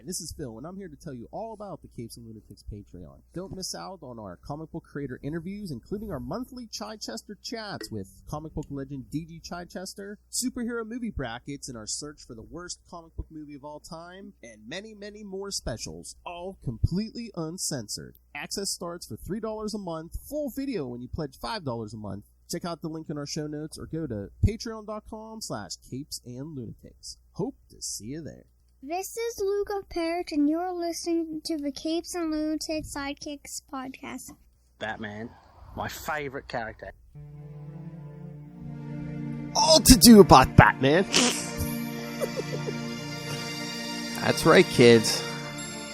This is Phil, and I'm here to tell you all about the Capes and Lunatics Patreon. Don't miss out on our comic book creator interviews, including our monthly Chichester chats with comic book legend D.G. Chichester, superhero movie brackets in our search for the worst comic book movie of all time, and many, many more specials, all completely uncensored. Access starts for $3 a month, full video when you pledge $5 a month. Check out the link in our show notes or go to patreon.com/CapesandLunatics. Hope to see you there. This is Luke of Perich, and you're listening to the Capes and Lunatics Sidekicks podcast. Batman, my favorite character. All to do about Batman. That's right, kids.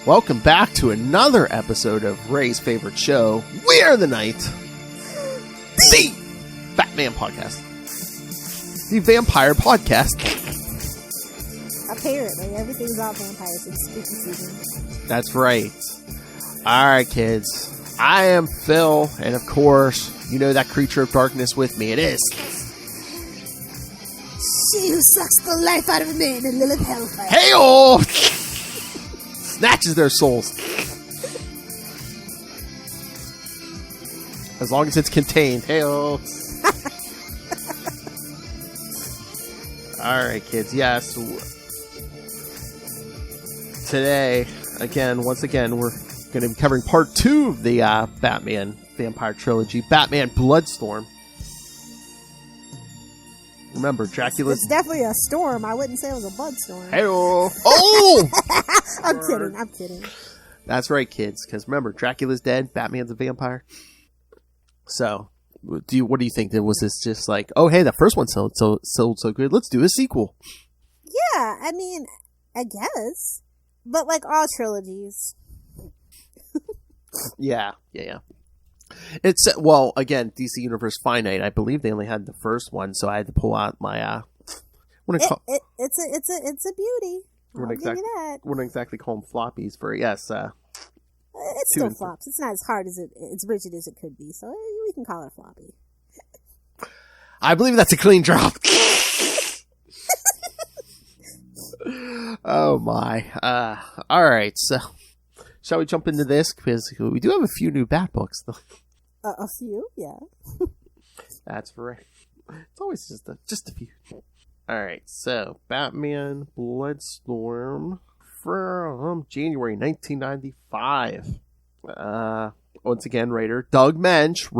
Welcome back to another episode of Ray's favorite show, We Are the Night, the Batman podcast, the vampire podcast. Apparently, everything's about vampires in spooky season. That's right. Alright, kids. I am Phil, and of course, you know that creature of darkness with me. It is She who sucks the life out of men and Lilith Hellfire. Hey-oh! Snatches their souls. As long as it's contained. Hey-oh! Alright, kids. Yes. Today, once again, we're going to be covering part 2 of the Batman Vampire Trilogy, Batman Bloodstorm. Remember, Dracula... It's definitely a storm. I wouldn't say it was a bloodstorm. Hey-oh! Oh! I'm kidding. That's right, kids, because remember, Dracula's dead, Batman's a vampire. So, what do you think? Was this just like, oh, hey, the first one sold so good, let's do a sequel? Yeah, I mean, I guess. But like all trilogies. Yeah. It's, well, again, DC Universe Finite, I believe they only had the first one, so I had to pull out my, It's a beauty. I'll give you that. We're not exactly call them floppies for, yes, it's still flops. It's not as hard as it's rigid as it could be, so we can call it a floppy. I believe that's a clean drop. Oh my. Alright, so shall we jump into this? Because we do have a few new Bat books. A few, yeah. That's right. It's always just a few. Alright, so Batman Bloodstorm from January 1995. Once again, writer Doug Mensch.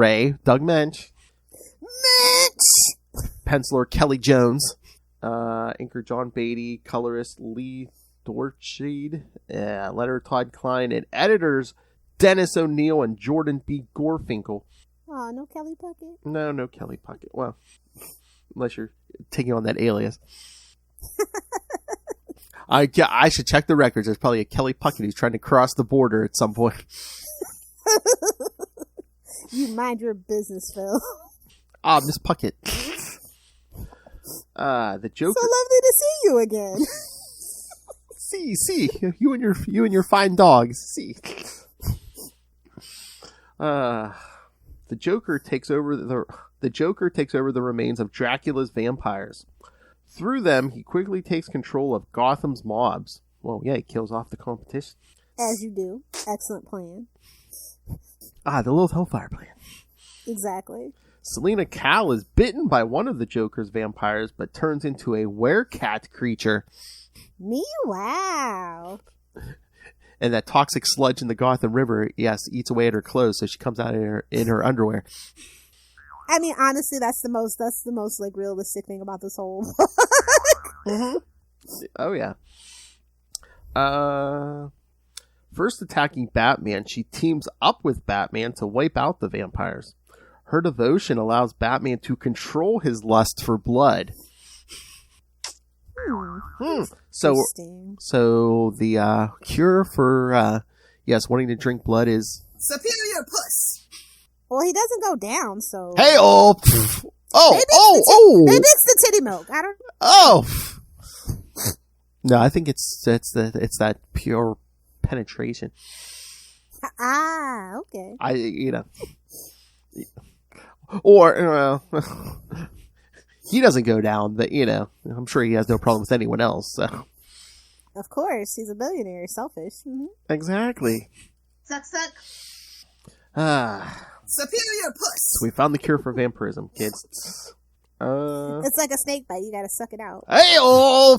Penciler Kelly Jones. Inker John Beatty, colorist Lee Dortscheid, letterer Todd Klein, and editors Dennis O'Neil and Jordan B. Gorfinkel. Oh, no Kelly Puckett? No Kelly Puckett. Well, unless you're taking on that alias. I should check the records. There's probably a Kelly Puckett who's trying to cross the border at some point. You mind your business, Phil. Miss Puckett. The Joker. So lovely to see you again. See, you and your fine dogs. See. The Joker takes over the remains of Dracula's vampires. Through them, he quickly takes control of Gotham's mobs. Well, yeah, he kills off the competition. As you do. Excellent plan. The Lilith Hellfire plan. Exactly. Selina Kyle is bitten by one of the Joker's vampires, but turns into a werecat creature. Wow. And that toxic sludge in the Gotham River, yes, eats away at her clothes, so she comes out in her underwear. I mean, honestly, that's the most like realistic thing about this whole book. Mm-hmm. Oh yeah. First attacking Batman, she teams up with Batman to wipe out the vampires. Her devotion allows Batman to control his lust for blood. So the cure for wanting to drink blood is superior puss. Well, he doesn't go down, so They mix the titty milk. I don't. No, I think it's that pure penetration. Okay. Or he doesn't go down, but I'm sure he has no problem with anyone else. So. Of course, he's a billionaire. Selfish. Mm-hmm. Exactly. Suck, suck. Superior puss. So we found the cure for vampirism, kids. It's like a snake bite. You gotta suck it out. Hey-oh!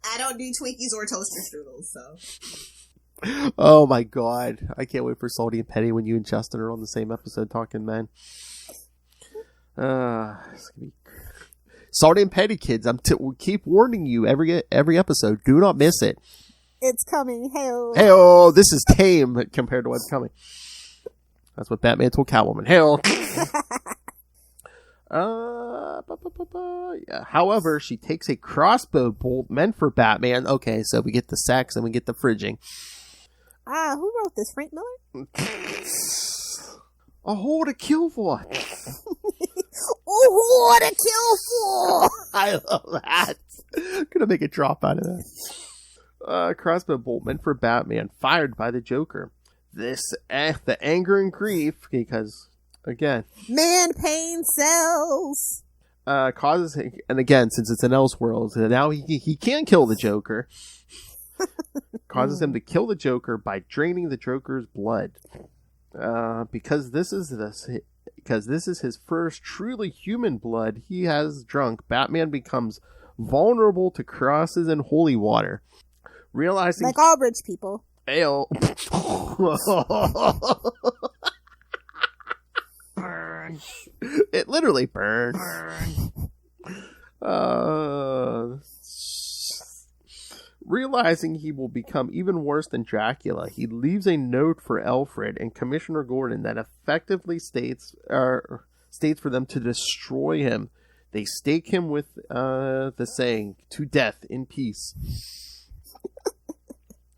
I don't do Twinkies or toaster strudels, so. Oh my god. I can't wait for Salty and Petty when you and Justin are on the same episode talking, man. It's gonna be... Salty and Petty, kids. We keep warning you every episode. Do not miss it. It's coming. Hey-oh. Hey-oh! This is tame compared to what's coming. That's what Batman told Catwoman. Hey-oh! Yeah. However, she takes a crossbow bolt meant for Batman. Okay, so we get the sex and we get the fridging. Who wrote this? Frank Miller? A hole to kill for. Oh, what a kill for! I love that. Gonna make a drop out of that. Crossbow bolt meant for Batman, fired by the Joker. The anger and grief, because again, man pain sells. Causes, and again, since it's an Elseworld, now he can kill the Joker. Causes him to kill the Joker by draining the Joker's blood. Because this is his first truly human blood he has drunk, Batman becomes vulnerable to crosses and holy water. Realizing, like all rich people. Ayo. Burn. It literally burned. Realizing he will become even worse than Dracula, he leaves a note for Alfred and Commissioner Gordon that effectively states for them to destroy him. They stake him with the saying, "To death in peace."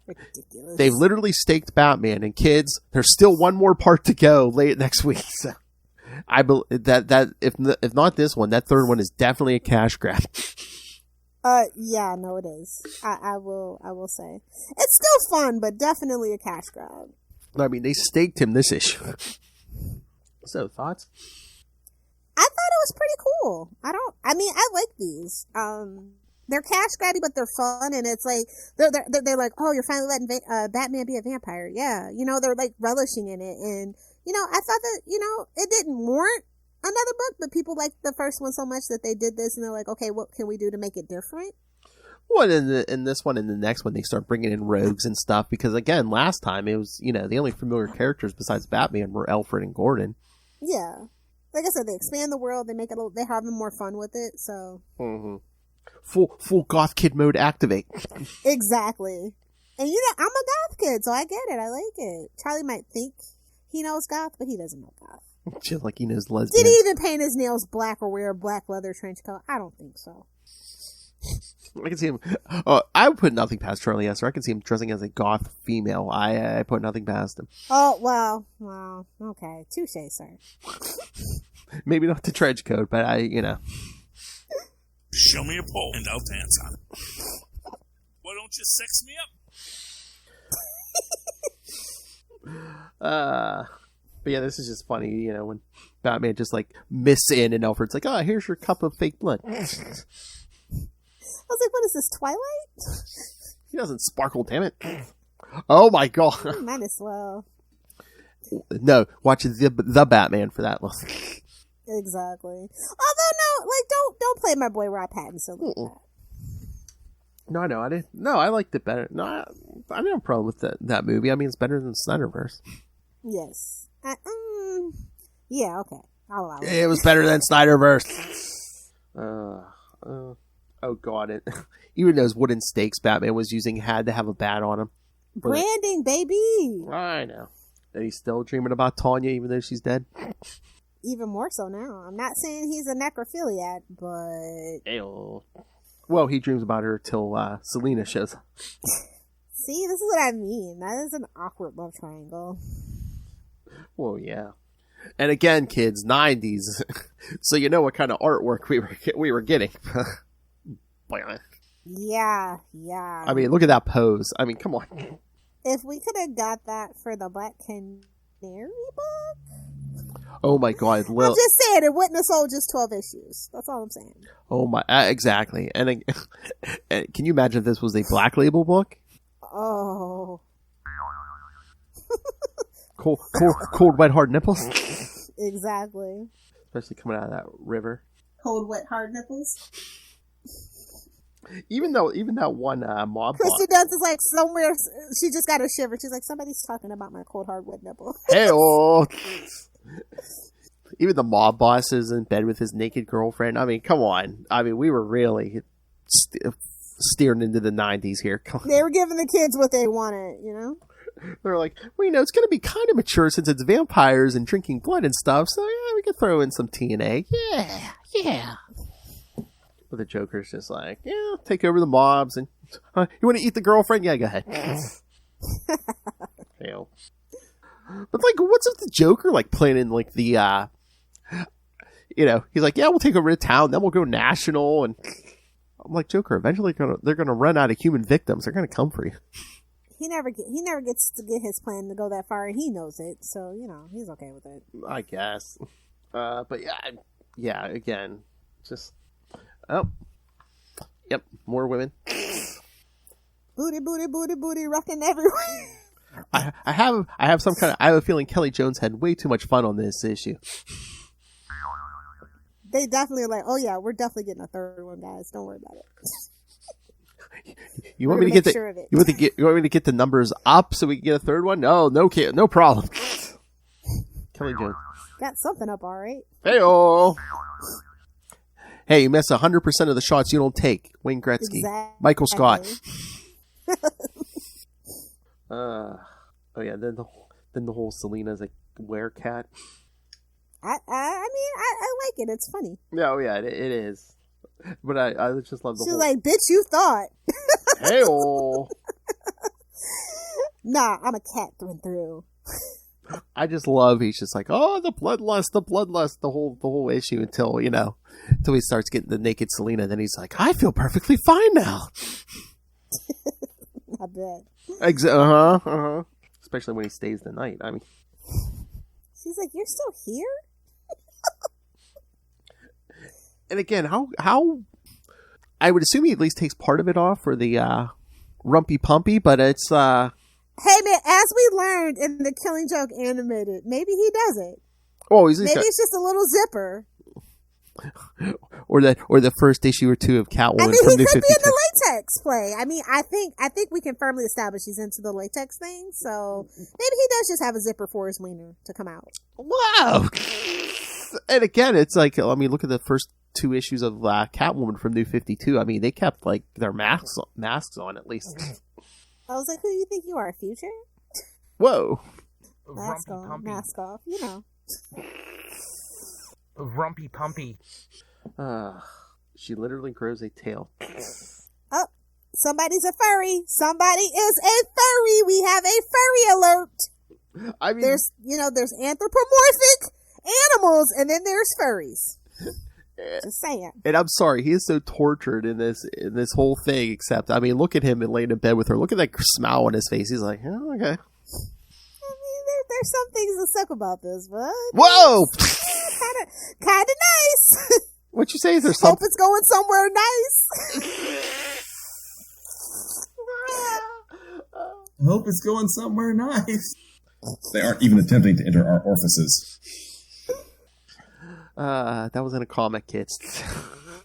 Ridiculous. They've literally staked Batman, and kids, there's still one more part to go late next week. So I believe that if not this one, that third one is definitely a cash grab. Yeah, no, it is. I will say it's still fun, but definitely a cash grab. I mean, they staked him this issue. So, thoughts? I thought it was pretty cool. I like these. They're cash grabby, but they're fun, and it's like they're like, oh, you're finally letting Batman be a vampire. Yeah, they're like relishing in it, and I thought that it didn't warrant another book, but people liked the first one so much that they did this, and they're like, okay, what can we do to make it different? Well, in this one and the next one, they start bringing in rogues and stuff because again, last time it was the only familiar characters besides Batman were Alfred and Gordon. Yeah, like I said, they expand the world, they make it, they're having more fun with it. So. Mm-hmm. Full goth kid mode activate. Exactly. And I'm a goth kid, so I get it. I like it. Charlie might think he knows goth, but he doesn't know goth. Just like he knows lesbian. Did he even paint his nails black or wear a black leather trench coat? I don't think so. I can see him. I would put nothing past Charlie Esser. I can see him dressing as a goth female. I put nothing past him. Oh, well, okay. Touche, sir. Maybe not the trench coat, but Show me a pole and I'll dance on it. Why don't you sex me up? But yeah, this is just funny, when Batman just like miss in and Alfred's like, oh, here's your cup of fake blood. I was like, what is this, Twilight? He doesn't sparkle, damn it. Oh my god. Might as well. No, watch the Batman for that. Exactly. Although don't play my boy Rob Pattinson like that. No, I didn't. No, I liked it better. No, I didn't have a problem with that movie. I mean, it's better than Snyderverse. Yes. Yeah. Okay. I'll allow it. It was better than Snyderverse. Oh god! Even those wooden stakes Batman was using had to have a bat on them. Branding, baby. I know. And he's still dreaming about Tanya, even though she's dead. Even more so now. I'm not saying he's a necrophiliac, but... Ew. Well, he dreams about her till Selena shows up. See, this is what I mean. That is an awkward love triangle. Well, yeah. And again, kids, 90s. So you know what kind of artwork we were getting. Yeah. I mean, look at that pose. I mean, come on. If we could have got that for the Black Canary book... Oh my God, I'm just saying it wouldn't have sold just 12 issues. That's all I'm saying. Oh my, exactly. And can you imagine if this was a Black Label book? Oh. Cold, wet, hard nipples. Exactly. Especially coming out of that river. Cold, wet, hard nipples. Even that one mob boss. Kristen Dunst is like somewhere. She just got a shiver. She's like, somebody's talking about my cold, hard, wet nipple. Hey-oh. Even the mob boss is in bed with his naked girlfriend. I mean, come on. I mean, we were really steering into the 90s here. They were giving the kids what they wanted, you know? They're like, well, it's going to be kind of mature since it's vampires and drinking blood and stuff, so yeah, we can throw in some TNA. Yeah. But the Joker's just like, yeah, take over the mobs, and you want to eat the girlfriend? Yeah, go ahead. Hell. But like, what's with the Joker like planning like the, he's like, yeah, we'll take over the town, then we'll go national, and I'm like, Joker, eventually they're gonna run out of human victims. They're gonna come for you. He never gets to get his plan to go that far, and he knows it, so he's okay with it. I guess. But yeah. Again, just yep, more women. Booty, rocking everywhere. I have a feeling Kelly Jones had way too much fun on this issue. They definitely are like, oh yeah, we're definitely getting a third one, guys. Don't worry about it. You want me to get you want me to get the numbers up so we can get a third one? No problem. Kelly Jones got something up, all right. Hey, you miss 100% of the shots you don't take. Wayne Gretzky, exactly. Michael Scott. Oh yeah, then the whole Selena's a werecat. I mean, I like it. It's funny. Oh yeah, it is. But I just love the She's whole... like, bitch, you thought. Hey-oh. Nah, I'm a cat through and through. I just love, he's just like, oh, the bloodlust, the whole issue until he starts getting the naked Selena. Then he's like, I feel perfectly fine now. I bet. Especially when he stays the night. I mean, she's like, you're still here? And again, how I would assume he at least takes part of it off for the rumpy pumpy, but it's hey man, as we learned in the Killing Joke animated, maybe he does it. Oh, maybe it's just a little zipper. Or the first issue or two of Catwoman. I mean, from he New could 52. be in the latex play. I mean, I think we can firmly establish he's into the latex thing. So maybe he does just have a zipper for his wiener to come out. Wow. And again, it's like, I mean, look at the first two issues of Catwoman from New 52. I mean, they kept like their masks on at least. I was like, who do you think you are, Future? Whoa. Mask on, mask off, Rumpy pumpy. She literally grows a tail. Oh, somebody's a furry. Somebody is a furry. We have a furry alert. I mean, there's anthropomorphic animals, and then there's furries. Just saying. And I'm sorry, he is so tortured in this whole thing. Except, I mean, look at him and laying in bed with her. Look at that smile on his face. He's like, oh, okay. I mean, there's some things to suck about this, but whoa, kind of nice. What you say? There's hope it's going somewhere nice. I hope it's going somewhere nice. They aren't even attempting to enter our orifices. That was in a comic, kids.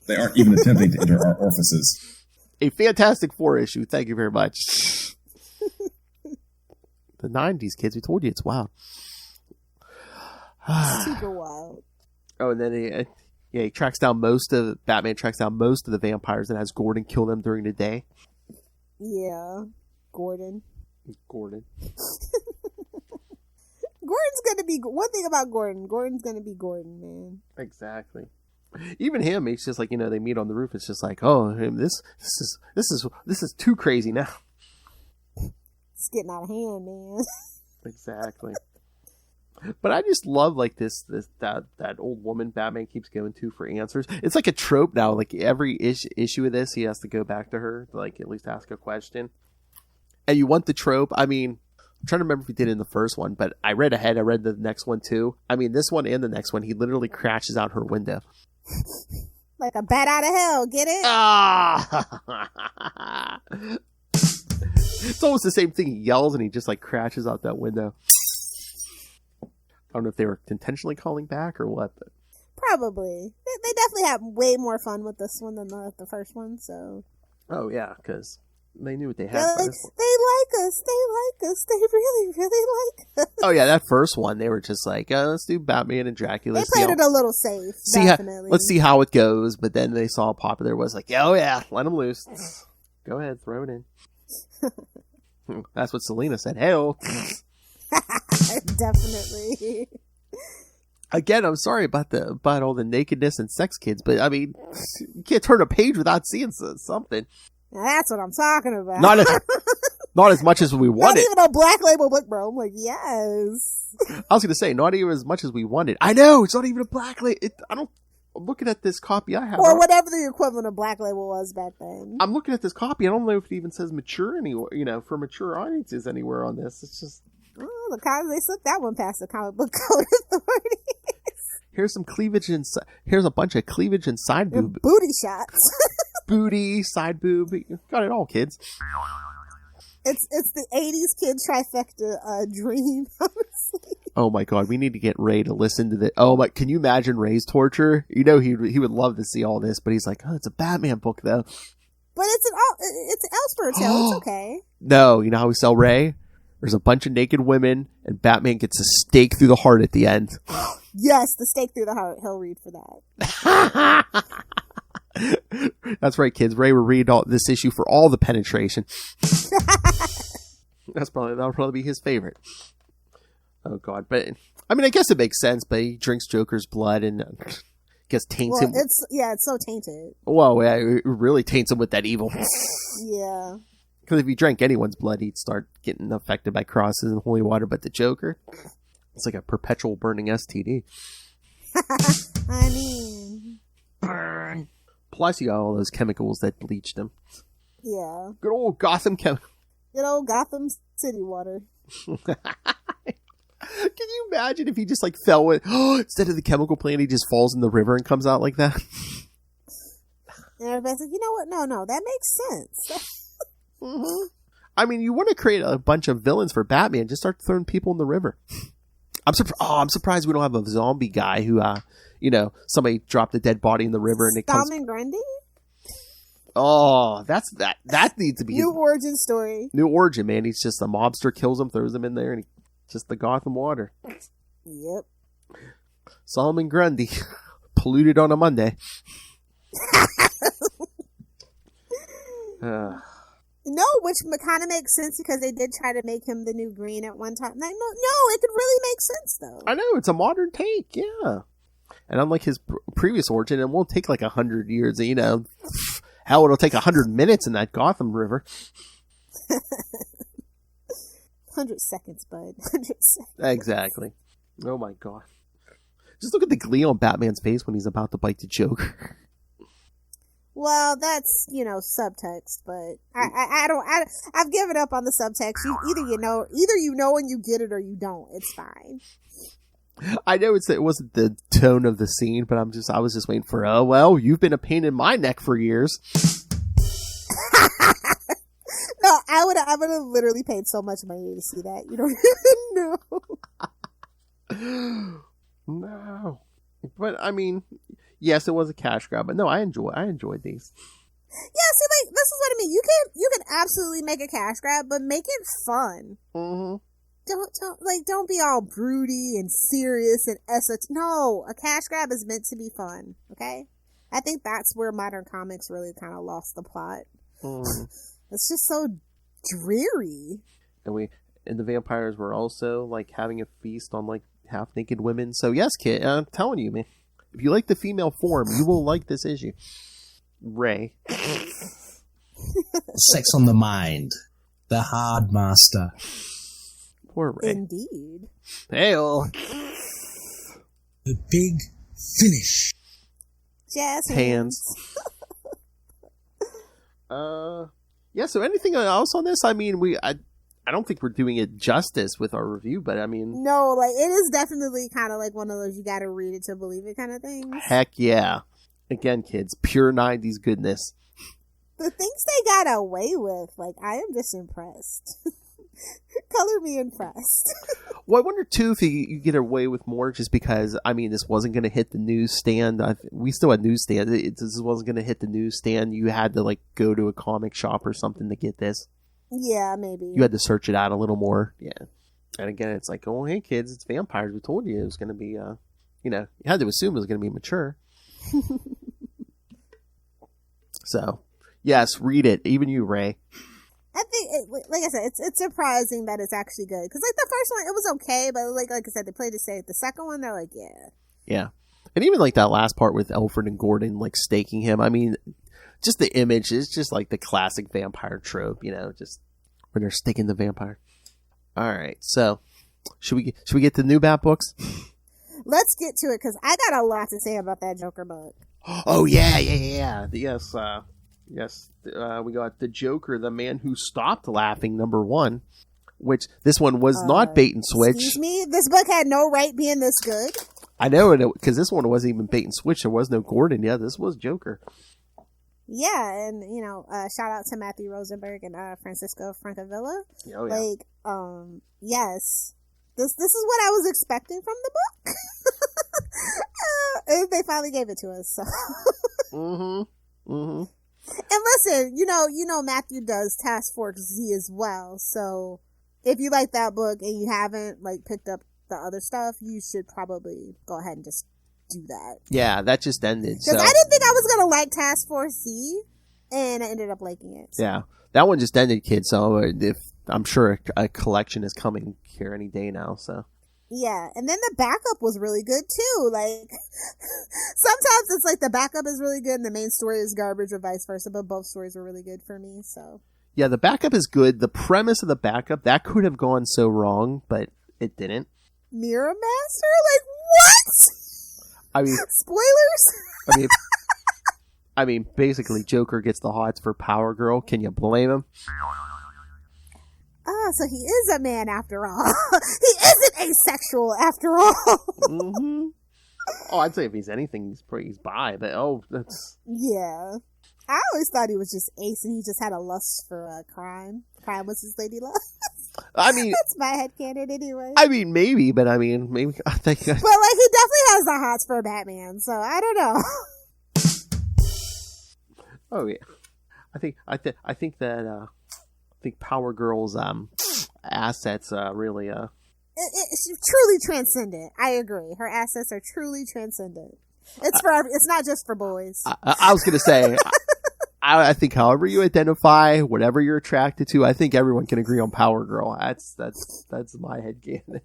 They aren't even attempting to enter our orifices. A Fantastic Four issue. Thank you very much. The 90s, kids. We told you it's wild. Super wild. Oh, and then Batman tracks down most of the vampires and has Gordon kill them during the day. Yeah, Gordon. Gordon's gonna be one thing about Gordon. Gordon's gonna be Gordon, man. Exactly. Even him, he's just like, they meet on the roof. It's just like, oh, this is too crazy now. It's getting out of hand, man. Exactly. But I just love like that old woman Batman keeps going to for answers. It's like a trope now. Like every issue of this, he has to go back to her to like at least ask a question. And you want the trope. I mean, I'm trying to remember if he did it in the first one, but I read ahead. I read the next one too. I mean, this one and the next one, he literally crashes out her window. Like a bat out of hell, get it? Ah! It's almost the same thing. He yells and he just like crashes out that window. I don't know if they were intentionally calling back or what, but Probably. They definitely had way more fun with this one than the first one, so. oh yeah, because they knew what they had. They're for like, this one. they like us, they really, really like us. Oh yeah, that first one they were just like, let's do Batman and Dracula. They played it a little safe, definitely. Let's see how it goes. But then they saw how popular it was. Like, oh yeah, let them loose. Go ahead, throw it in. That's what Selena said. Hey-oh. Definitely. Again, I'm sorry about all the nakedness and sex kids, but I mean, you can't turn a page without seeing something. Now that's what I'm talking about. Not as much as we wanted. Not even a Black Label book, bro. I'm like, yes. I was going to say, not even as much as we wanted. I know, it's not even a Black Label. I'm looking at this copy I have. Or whatever the equivalent of Black Label was back then. I'm looking at this copy. I don't know if it even says mature anywhere, for mature audiences anywhere on this. It's just... Oh, they slipped that one past the comic book code authority. Here's some cleavage and here's a bunch of cleavage and side boob. Booty shots. Booty, side boob. Got it all, kids. It's the 80s kid trifecta dream, honestly. Oh my god, we need to get Ray to listen to this. Oh my, can you imagine Ray's torture? He would love to see all this, but he's like, oh, it's a Batman book though. But it's an Elseworld tale. It's okay. No, you know how we sell Ray? There's a bunch of naked women, and Batman gets a stake through the heart at the end. Yes, the stake through the heart. He'll read for that. That's right, kids. Ray will read this issue for all the penetration. That'll probably be his favorite. Oh god, but I mean, I guess it makes sense. But he drinks Joker's blood and gets taints him. It's so tainted. Well, yeah, it really taints him with that evil. Yeah. Because if he drank anyone's blood, he'd start getting affected by crosses and holy water. But the Joker, it's like a perpetual burning STD. I mean, burn. Plus, you got all those chemicals that bleached him. Yeah. Good old Gotham chemicals. Good old Gotham City water. Can you imagine if he just like fell with instead of the chemical plant, he just falls in the river and comes out like that? And everybody's like, you know what? No, that makes sense. Mm-hmm. I mean, you want to create a bunch of villains for Batman? Just start throwing people in the river. I'm surprised we don't have a zombie guy who, somebody dropped a dead body in the river and it comes. Solomon Grundy? Oh, that needs to be new origin story. New origin, man. He's just a mobster, kills him, throws him in there, and just the Gotham water. Yep. Solomon Grundy, polluted on a Monday. No, which kind of makes sense because they did try to make him the new Green at one time. Like, no, it could really make sense though. I know, it's a modern take, yeah. And unlike his previous origin, it won't take like 100 years. Hell, it'll take 100 minutes in that Gotham River. 100 seconds, bud. 100 seconds. Exactly. Oh my god. Just look at the glee on Batman's face when he's about to bite the Joker. Well, that's, subtext, but I've given up on the subtext. Either you know and you get it or you don't. It's fine. I know it wasn't the tone of the scene, but I was just waiting for, oh, well, you've been a pain in my neck for years. No, I would have literally paid so much money to see that. You don't even know. No. But, I mean, yes, it was a cash grab, but no, I enjoyed these. Yeah, see, like, this is what I mean. You can absolutely make a cash grab, but make it fun. Mm-hmm. Don't be all broody and serious and no, a cash grab is meant to be fun, okay? I think that's where modern comics really kind of lost the plot. Mm. It's just so dreary. And the vampires were also, like, having a feast on, like, half-naked women. So, yes, kid, I'm telling you, man. If you like the female form, you will like this issue. Ray. Sex on the mind. The hard master. Poor Ray. Indeed. Hey-oh. The big finish. Jazz hands. Yeah, so anything else on this? I mean, I don't think we're doing it justice with our review, but I mean, No, like it is definitely kind of like one of those you got to read it to believe it kind of things. heck yeah. Again, kids, pure 90s goodness. The things they got away with, like I am just impressed. Color me impressed. Well, I wonder too if you get away with more just because, I mean, this wasn't going to hit the newsstand. We still had newsstands. This wasn't going to hit the newsstand. You had to like go to a comic shop or something to get this. Yeah, maybe. You had to search it out a little more. Yeah. And again, it's like, oh, hey kids, it's vampires. We told you it was going to be, you had to assume it was going to be mature. So, yes, read it. Even you, Ray. I think, like I said, it's surprising that it's actually good. Because, like, the first one, it was okay, but, like I said, they played it safe. The second one, they're like, yeah. Yeah. And even, like, that last part with Alfred and Gordon, like, staking him. I mean, just the image is just, like, the classic vampire trope, just when they're staking the vampire. All right. So, should we get the new Bat books? Let's get to it, because I got a lot to say about that Joker book. Oh, yeah. Yes, we got The Joker, the Man Who Stopped Laughing, #1, which this one was not bait and switch. Excuse me? This book had no right being this good? I know, because this one wasn't even bait and switch. There was no Gordon. Yeah, this was Joker. Yeah, and, shout out to Matthew Rosenberg and Francisco Francavilla. Oh, yeah. Like, yes. This is what I was expecting from the book. And they finally gave it to us, so. And listen, you know Matthew does Task Force Z as well, so if you like that book and you haven't like picked up the other stuff, you should probably go ahead and just do that. Yeah, that just ended. Because I didn't think I was gonna like Task Force Z, and I ended up liking it. So. Yeah, that one just ended, kids. So if I'm sure a collection is coming here any day now. So. Yeah, and then the backup was really good too. Like, sometimes it's like the backup is really good and the main story is garbage or vice versa, but both stories were really good for me, so. Yeah, the backup is good. The premise of the backup, that could have gone so wrong, but it didn't. Mirror Master? Like, what? I mean... Spoilers? I mean, basically, Joker gets the hots for Power Girl. Can you blame him? Oh, so he is a man after all. He isn't asexual after all. Mm-hmm. Oh, I'd say if he's anything, he's bi, but that's... Yeah. I always thought he was just ace and he just had a lust for crime. Crime was his lady love. I mean... That's my headcanon anyway. I mean, maybe, but maybe... I think... But, like, he definitely has the hots for Batman, so I don't know. Oh, yeah. I think that... I think Power Girl's assets really it's truly transcendent. I agree. Her assets are truly transcendent. It's not just for boys. I was gonna say I think however you identify, whatever you're attracted to, I think everyone can agree on Power Girl. That's my headcanon.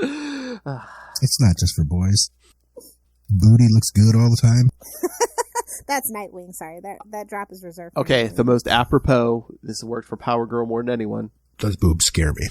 It's not just for boys. Booty looks good all the time. That's Nightwing. Sorry, that drop is reserved. Okay, the most apropos. This worked for Power Girl more than anyone. Those boobs scare me.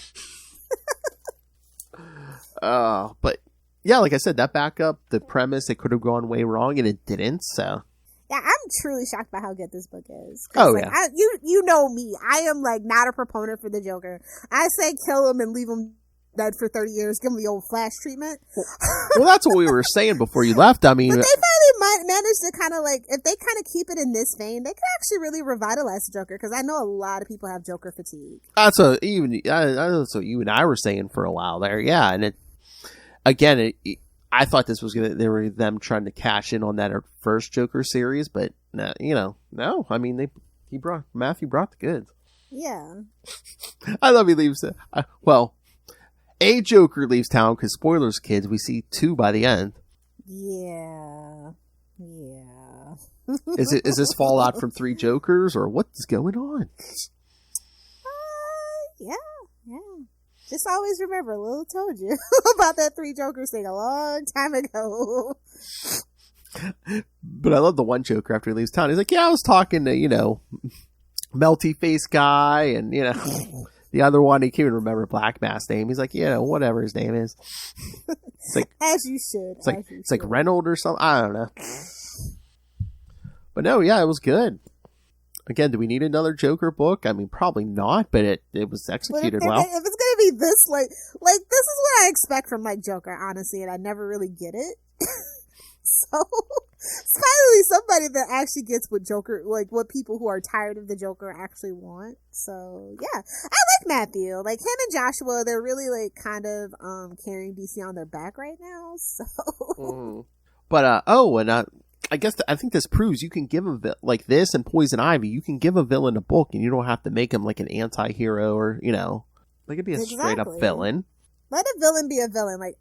But yeah, like I said, that backup, the premise, it could have gone way wrong, and it didn't. So yeah, I'm truly shocked by how good this book is. Oh like, yeah, you know me. I am like not a proponent for the Joker. I say kill him and leave him dead for 30 years. Give him the old Flash treatment. Well, that's what we were saying before you left. I mean, but they finally managed to kind of like, if they kind of keep it in this vein, they could actually really revitalize the Joker, because I know a lot of people have Joker fatigue. That's what you and I were saying for a while there. Yeah, and I thought this was they were them trying to cash in on that first Joker series, but no. I mean, Matthew brought the goods. Yeah. I love he leaves. A Joker leaves town because spoilers, kids. We see 2 by the end. Yeah. Is this fallout from 3 Jokers or what's going on? Yeah. Just always remember, Lil told you about that 3 Jokers thing a long time ago. But I love the one Joker after he leaves town. He's like, yeah, I was talking to, melty face guy and, the other one, he can't even remember Black Mask's name. He's like, whatever his name is. It's like, as you should. It's like Reynolds or something. I don't know. But no, yeah, it was good. Again, do we need another Joker book? I mean, probably not, but it was executed well. If it's gonna be this, like this is what I expect from like Joker, honestly, and I never really get it. So finally, somebody that actually gets what Joker, like what people who are tired of the Joker actually want. So yeah, I like Matthew. Like him and Joshua, they're really like kind of carrying DC on their back right now. So, but I guess I think this proves you can give like this and Poison Ivy. You can give a villain a book, and you don't have to make him like an anti-hero or like it'd be a straight up villain. Let a villain be a villain. Like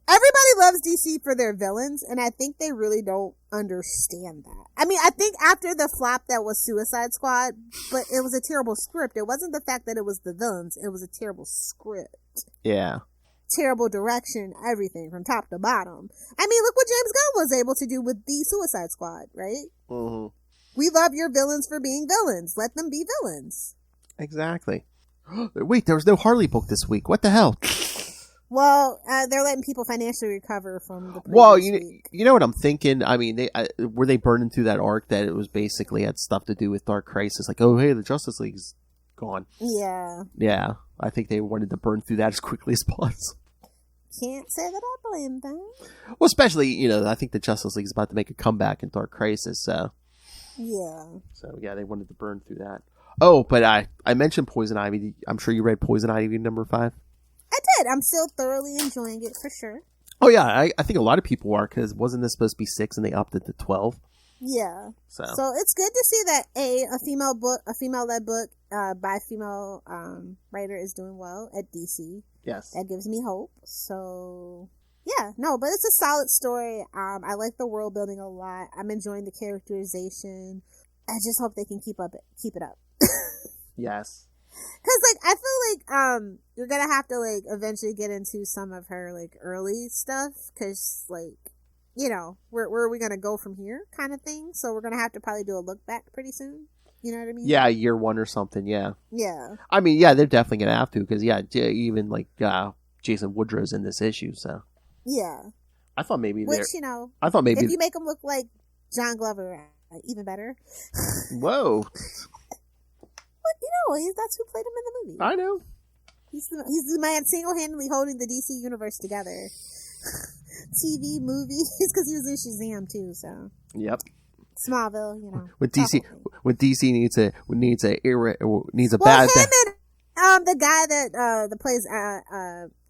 everybody loves DC for their villains, and I think they really don't understand that. I mean, I think after the flop that was Suicide Squad, but it was a terrible script. It wasn't the fact that it was the villains; it was a terrible script. Yeah. Terrible direction, everything from top to bottom. I mean, look what James Gunn was able to do with the Suicide Squad, right? Mm-hmm. We love your villains for being villains. Let them be villains. Exactly. Wait, there was no Harley book this week. What the hell? Well, they're letting people financially recover from the previous Well, week. you know what I'm thinking? I mean, were they burning through that arc that it was basically had stuff to do with Dark Crisis? Like, oh, hey, the Justice League's gone. Yeah. Yeah. I think they wanted to burn through that as quickly as possible. Can't say that I blame them. Well, especially, I think the Justice League is about to make a comeback in Dark Crisis, so. Yeah. So, yeah, they wanted to burn through that. Oh, but I mentioned Poison Ivy. I'm sure you read Poison Ivy number 5? I did. I'm still thoroughly enjoying it, for sure. Oh, yeah, I think a lot of people are, because wasn't this supposed to be 6 and they upped it to 12? Yeah. So it's good to see that a female-led book by female writer is doing well at DC. Yes. That gives me hope. So yeah, no, but it's a solid story. I like the world building a lot. I'm enjoying the characterization. I just hope they can keep it up. Yes. Cause like I feel like you're gonna have to like eventually get into some of her like early stuff, cause like where are we gonna go from here kind of thing. So we're gonna have to probably do a look back pretty soon. You know what I mean? Yeah, year 1 or something. Yeah. Yeah. I mean, yeah, they're definitely gonna have to, because even like Jason Woodrow's in this issue. So yeah. I thought maybe I thought maybe if you make him look like John Glover, even better. Whoa. But that's who played him in the movie. I know. He's the man single-handedly holding the DC universe together. TV, movies, because he was in Shazam too. So. Yep. Smallville, When DC needs a well, bad. Him and the guy that plays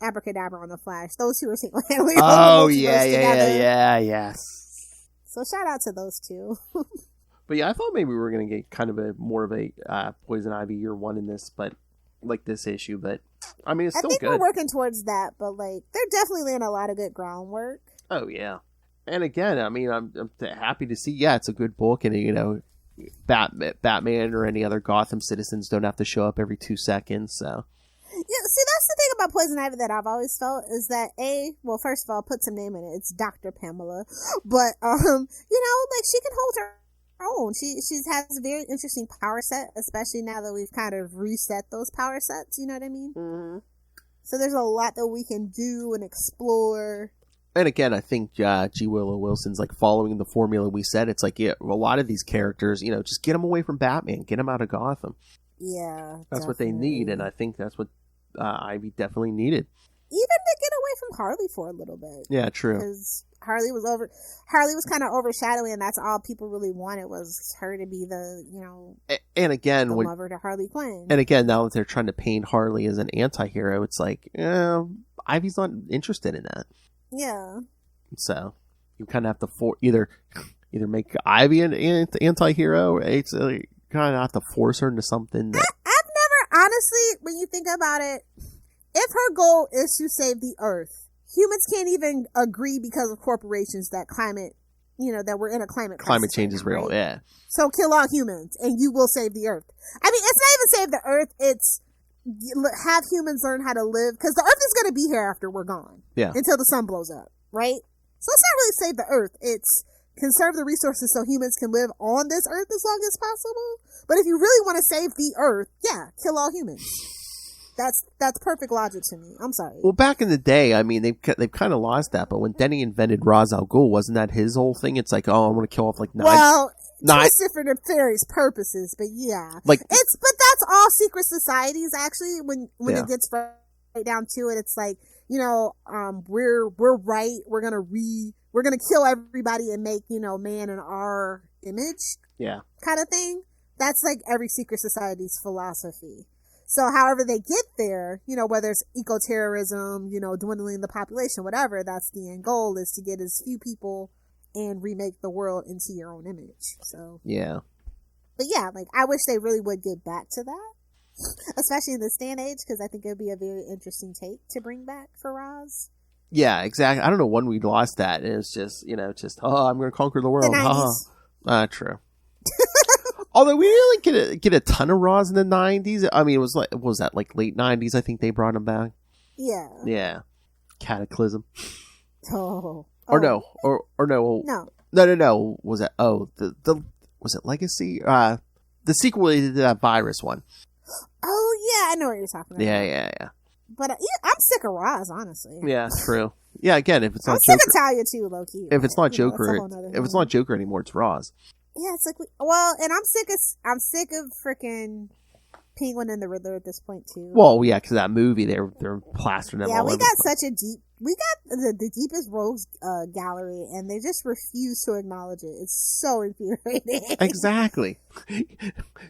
Abracadabra on the Flash. Those two are single-handedly. Oh yeah, yes. So shout out to those two. But yeah, I thought maybe we were gonna get kind of more of a Poison Ivy year 1 in this, but like this issue. But I mean, it's still good. I think we're working towards that, but like they're definitely laying a lot of good groundwork. Oh yeah, and again, I mean, I'm happy to see. Yeah, it's a good book, and Batman or any other Gotham citizens don't have to show up every 2 seconds. So. Yeah, see, that's the thing about Poison Ivy that I've always felt is that well, first of all, put some name in it. It's Dr. Pamela, but like she can hold her own. She has a very interesting power set, especially now that we've kind of reset those power sets. You know what I mean? Mm-hmm. So there's a lot that we can do and explore. And again, I think G. Willow Wilson's like following the formula we said. It's like, yeah, a lot of these characters, just get them away from Batman, get them out of Gotham. Yeah, that's what they need, and I think that's what Ivy definitely needed. Even to get away from Harley for a little bit. Yeah, true. Because Harley was kind of overshadowing, and that's all people really wanted was her to be the and again, the lover to Harley Quinn. And again, now that they're trying to paint Harley as an anti-hero, it's like Ivy's not interested in that. Yeah. So you kind of have to either make Ivy an anti-hero, or it's kind of have to force her into something. That... I've never, honestly, when you think about it, if her goal is to save the Earth, humans can't even agree because of corporations that that we're in a climate crisis. Climate change is real, right? Yeah. So kill all humans, and you will save the Earth. I mean, it's not even save the Earth; it's have humans learn how to live, because the Earth is going to be here after we're gone. Yeah. Until the sun blows up, right? So it's not really save the Earth; it's conserve the resources so humans can live on this Earth as long as possible. But if you really want to save the Earth, yeah, kill all humans. That's perfect logic to me. I'm sorry. Well, back in the day, I mean, they've kind of lost that. But when Denny invented Ra's al Ghul, wasn't that his whole thing? It's like, oh, I want to kill off like 9. Well, twisted for nefarious purposes, but yeah. Like, but that's all secret societies, actually, when Yeah. it gets right down to it. It's like, you know, we're right. We're going to kill everybody and make, you know, man in our image yeah. kind of thing. That's like every secret society's philosophy. So however they get there, you know, whether it's eco-terrorism, you know, dwindling the population, whatever, that's the end goal, is to get as few people and remake the world into your own image. So, Yeah. but yeah, like, I wish they really would get back to that, especially in this day and age, because I think it would be a very interesting take to bring back for Roz. Yeah, exactly. I don't know when we lost that. And it's just, you know, I'm going to conquer the world. The 90s. True. Although we didn't get a ton of Raws in the 90s. I mean, it was like, what was that, like late 90s? I think they brought him back. Yeah. Yeah. Cataclysm. Oh. No. No. Was that, was it Legacy? The sequel to that virus one. Oh, yeah, I know what you're talking about. Yeah. But I'm sick of Roz, honestly. Yeah, true. Yeah, again, if it's not I'm sick Joker, of Talia too, low key. if it's not You know, Joker, if it's not Joker anymore, it's Roz. Yeah, it's like, and I'm sick of freaking Penguin and the Riddler at this point too. Well, yeah, because that movie, they're plastering them yeah, all we over. got the deepest rogues gallery, and they just refuse to acknowledge it. It's so infuriating. Exactly.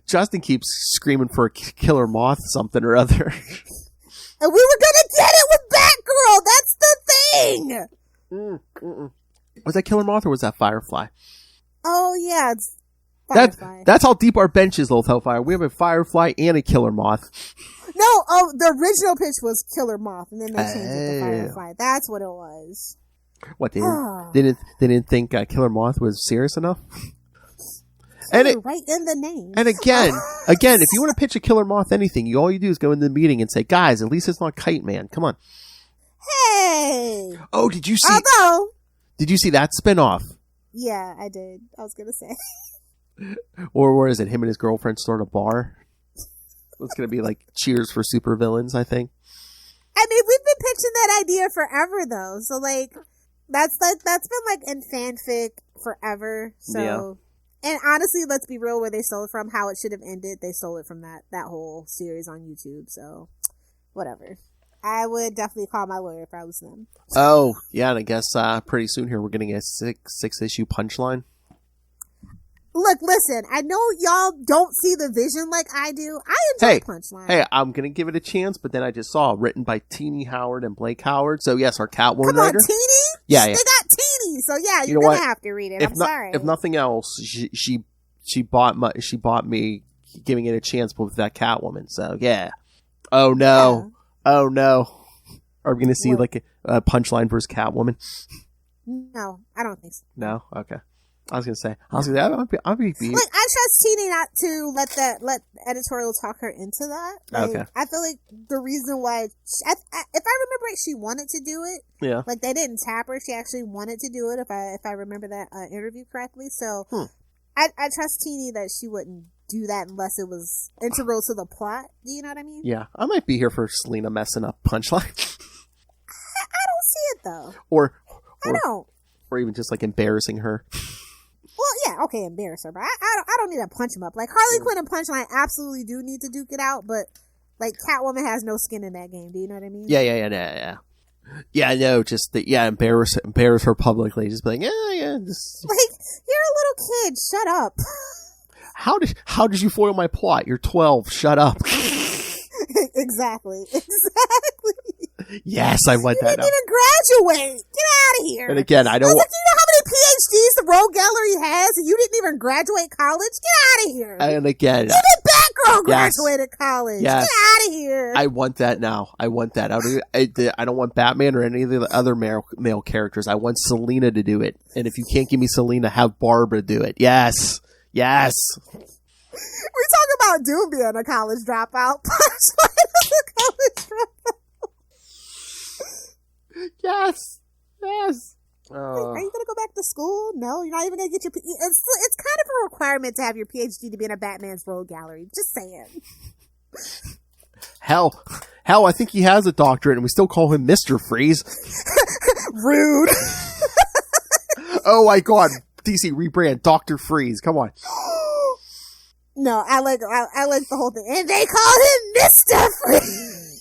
Justin keeps screaming for a killer moth something or other. And we were gonna get it with Batgirl. That's the thing. Was that Killer Moth or was that Firefly? Oh yeah, it's Firefly. That's how deep our bench is, Lilith Hellfire. We have a Firefly and a Killer Moth. No, the original pitch was Killer Moth, and then they changed it to Firefly. That's what it was. What, they didn't think Killer Moth was serious enough? And right in the name. And again, if you want to pitch a Killer Moth anything, all you do is go in the meeting and say, guys, at least it's not Kite Man. Come on. Hey! Oh, did you see? Although, did you see that spinoff? yeah, I did. I was gonna say. Or where is it? Him and his girlfriend start a bar. It's gonna be like Cheers for supervillains, I think. I mean, we've been pitching that idea forever, though. So like, that's been like in fanfic forever. So. Yeah. And honestly, let's be real, where they stole it from, how it should have ended, they stole it from that whole series on YouTube. So, whatever. I would definitely call my lawyer if I was them. Oh, yeah, and I guess pretty soon here we're getting a six issue Punchline. Look, listen, I know y'all don't see the vision like I do. I enjoy Punchline. Hey, I'm going to give it a chance, but then I just saw written by Teeny Howard and Blake Howard. So, yes, our Catwoman Come on, writer. Teeny? Yeah. They got Teeny, so yeah, You you're know going to what? have to read it. I'm sorry. If nothing else, she bought me giving it a chance with that Catwoman. So, yeah. Oh, no. Yeah. Oh, no. Are we going to see What? like a Punchline versus Catwoman? No, I don't think so. No? Okay. I was gonna say, I'll be beat. Look, I trust Teeny not to let editorial talk her into that. Like, Okay. I feel like the reason why, if I remember right, she wanted to do it. Yeah. Like, they didn't tap her. She actually wanted to do it, if I remember that interview correctly. So, I trust Teeny that she wouldn't do that unless it was integral to the plot. Do you know what I mean? Yeah, I might be here for Selena messing up Punchline. I don't see it, though. or I don't. Or even just like embarrassing her. Well, yeah, okay, embarrass her, but I don't need to punch him up. Like, Harley Quinn and Punchline absolutely do need to duke it out, but, like, Catwoman has no skin in that game. Do you know what I mean? Yeah. Yeah, no, just embarrass her publicly. Just be like, yeah. Just... Like, you're a little kid. Shut up. How did you foil my plot? You're 12. Shut up. Exactly. Yes, I want that. You didn't even graduate. Get out of here. And again, I don't. Do you know how many PhDs the Rogue Gallery has, and you didn't even graduate college? Get out of here. And again, even Batgirl graduated college. Yes. Get out of here. I want that now. I want that. I don't want Batman or any of the other male characters. I want Selena to do it. And if you can't give me Selena, have Barbara do it. Yes. We talk about Doom being a college dropout. Punchline is a college dropout. Yes. Are you going to go back to school? No, you're not even going to get your... It's kind of a requirement to have your PhD to be in a Batman's Rogue Gallery. Just saying. Hell, I think he has a doctorate and we still call him Mr. Freeze. Rude. Oh my god. DC rebrand Dr. Freeze. Come on. No, I like the whole thing. And they call him Mr. Freeze.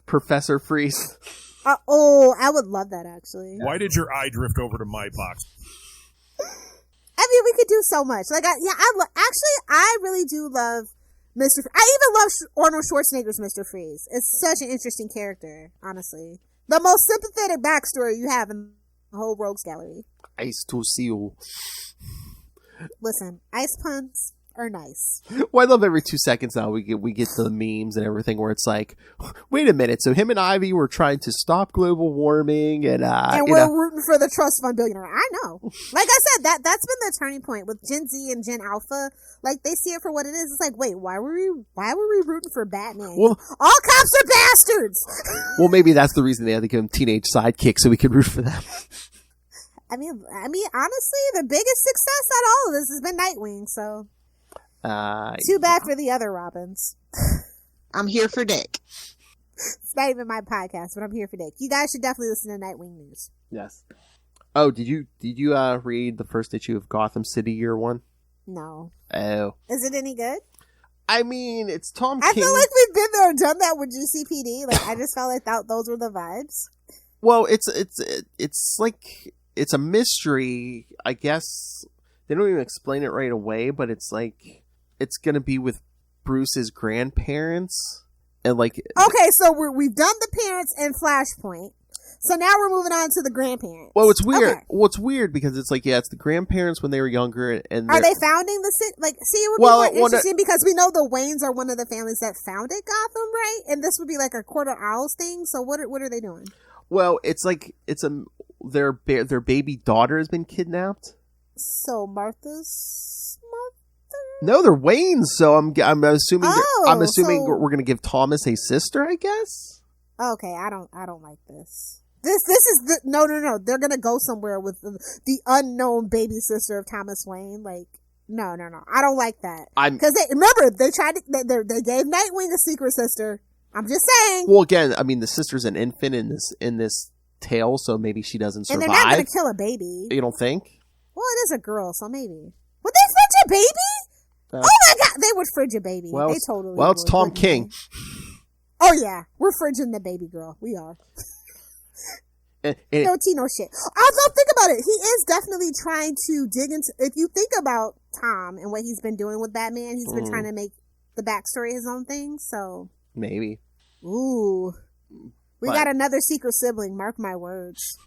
Professor Freeze. I would love that, actually. Why did your eye drift over to my box? I mean, we could do so much. Like, I really do love Mr. I even love Arnold Schwarzenegger's Mr. Freeze. It's such an interesting character, honestly. The most sympathetic backstory you have in the whole Rogues Gallery. Ice to seal. Listen, ice puns are nice. Well, I love every 2 seconds now we get the memes and everything where it's like, wait a minute, so him and Ivy were trying to stop global warming and we're rooting for the trust fund billionaire. I know. Like I said, that's been the turning point with Gen Z and Gen Alpha. Like, they see it for what it is. It's like, wait, why were we rooting for Batman? Well, all cops are bastards. Well, maybe that's the reason they had to give him teenage sidekicks so we could root for them. I mean, honestly, the biggest success out of all of this has been Nightwing, so. Too bad for the other Robins. I'm here for Dick. It's not even my podcast, but I'm here for Dick. You guys should definitely listen to Nightwing News. Yes. Oh, did you read the first issue of Gotham City Year 1? No. Oh. Is it any good? I mean, it's Tom King. I feel like we've been there and done that with GCPD. Like, I just felt like those were the vibes. Well, it's like, it's a mystery, I guess. They don't even explain it right away, but it's like, it's gonna be with Bruce's grandparents, and like. Okay, so we've done the parents and Flashpoint, so now we're moving on to the grandparents. Well, it's weird. Okay. Well, it's weird because it's like, yeah, it's the grandparents when they were younger, and are they founding the city? Like, see, it would be more interesting because we know the Waynes are one of the families that founded Gotham, right? And this would be like a Court of Owls thing. So what are they doing? Well, it's like their baby daughter has been kidnapped. So Martha's mother? No, they're Waynes. So I'm assuming so we're gonna give Thomas a sister, I guess. Okay, I don't like this. This is the no. They're gonna go somewhere with the unknown baby sister of Thomas Wayne. Like, no. I don't like that. Because they gave Nightwing a secret sister. I'm just saying. Well, again, I mean, the sister's an infant in this tale, so maybe she doesn't survive. And they're not gonna kill a baby. You don't think? Well, it is a girl, so maybe. Would they fridge a baby? Oh my god, they would fridge a baby. Well, they totally. Well, it's Tom King. Oh yeah, we're fridging the baby girl. We are. No tea, no shit. Although, think about it. He is definitely trying to dig into. If you think about Tom and what he's been doing with Batman, he's been trying to make the backstory his own thing. So maybe. Ooh, we got another secret sibling. Mark my words.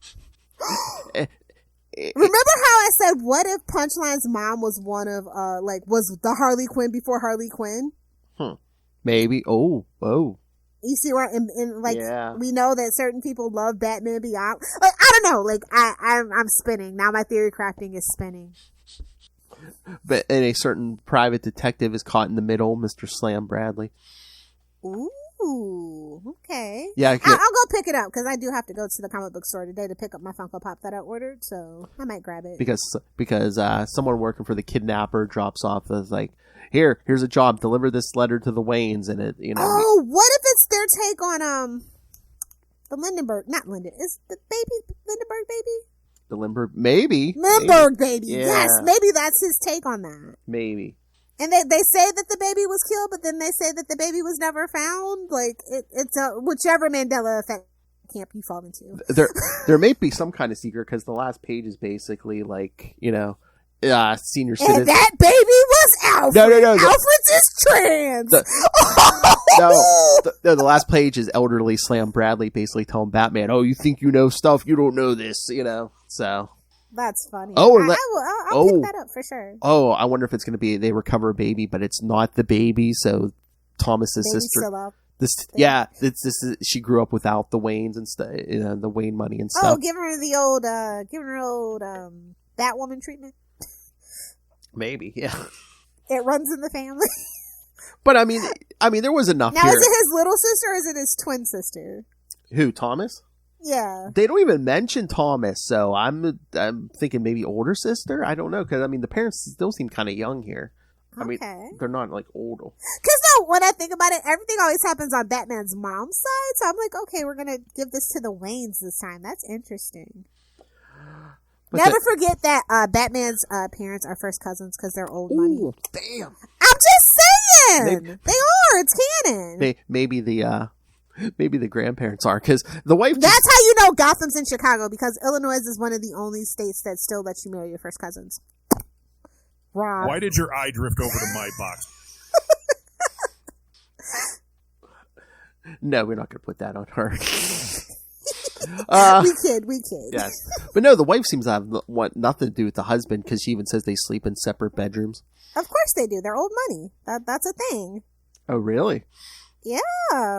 Remember how I said, "What if Punchline's mom was one of was the Harley Quinn before Harley Quinn?" Maybe. Oh. You see where, yeah. We know that certain people love Batman Beyond. Like, I don't know. Like, I'm spinning now. My theory crafting is spinning. But and a certain private detective is caught in the middle, Mr. Slam Bradley. Ooh, okay. Yeah, I'll go pick it up because I do have to go to the comic book store today to pick up my Funko Pop that I ordered. So I might grab it because someone working for the kidnapper drops off like. Here's a job. Deliver this letter to the Waynes, and it, Oh, what if it's their take on the Lindenberg? Not Linden. Is the baby Lindenberg baby? The Lindbergh, maybe. Lindbergh baby. Yeah. Yes, maybe that's his take on that. Maybe. And they say that the baby was killed, but then they say that the baby was never found. Like it's whichever Mandela effect camp you fall into. There may be some kind of secret because the last page is basically like senior citizen. And that baby was Alfred. No. Alfred's is trans. The last page is elderly Slam Bradley basically telling Batman, "Oh, you think you know stuff? You don't know this." So. That's funny. Oh, I'll pick that up for sure. Oh, I wonder if it's going to be they recover a baby, but it's not the baby. So Thomas's sister. Still up. This is she grew up without the Waynes and stuff, the Wayne money and stuff. Oh, giving her old Batwoman treatment. Maybe, yeah. It runs in the family. But I mean, there was enough. Now, here. is it his little sister or is it his twin sister? Who, Thomas? Yeah. They don't even mention Thomas, so I'm thinking maybe older sister. I don't know because the parents still seem kind of young here. I mean, they're not like old. Because when I think about it, everything always happens on Batman's mom's side. So I'm like, okay, we're gonna give this to the Waynes this time. That's interesting. Never forget that Batman's parents are first cousins because they're old money. Ooh, damn. I'm just saying! They are. It's canon. Maybe the grandparents are, because the wife... That's how you know Gotham's in Chicago, because Illinois is one of the only states that still lets you marry your first cousins. Rob. Why did your eye drift over to my box? No, we're not going to put that on her. We kid. Yes. But no, the wife seems to have nothing to do with the husband, because she even says they sleep in separate bedrooms. Of course they do. They're old money. That's a thing. Oh, really? Yeah.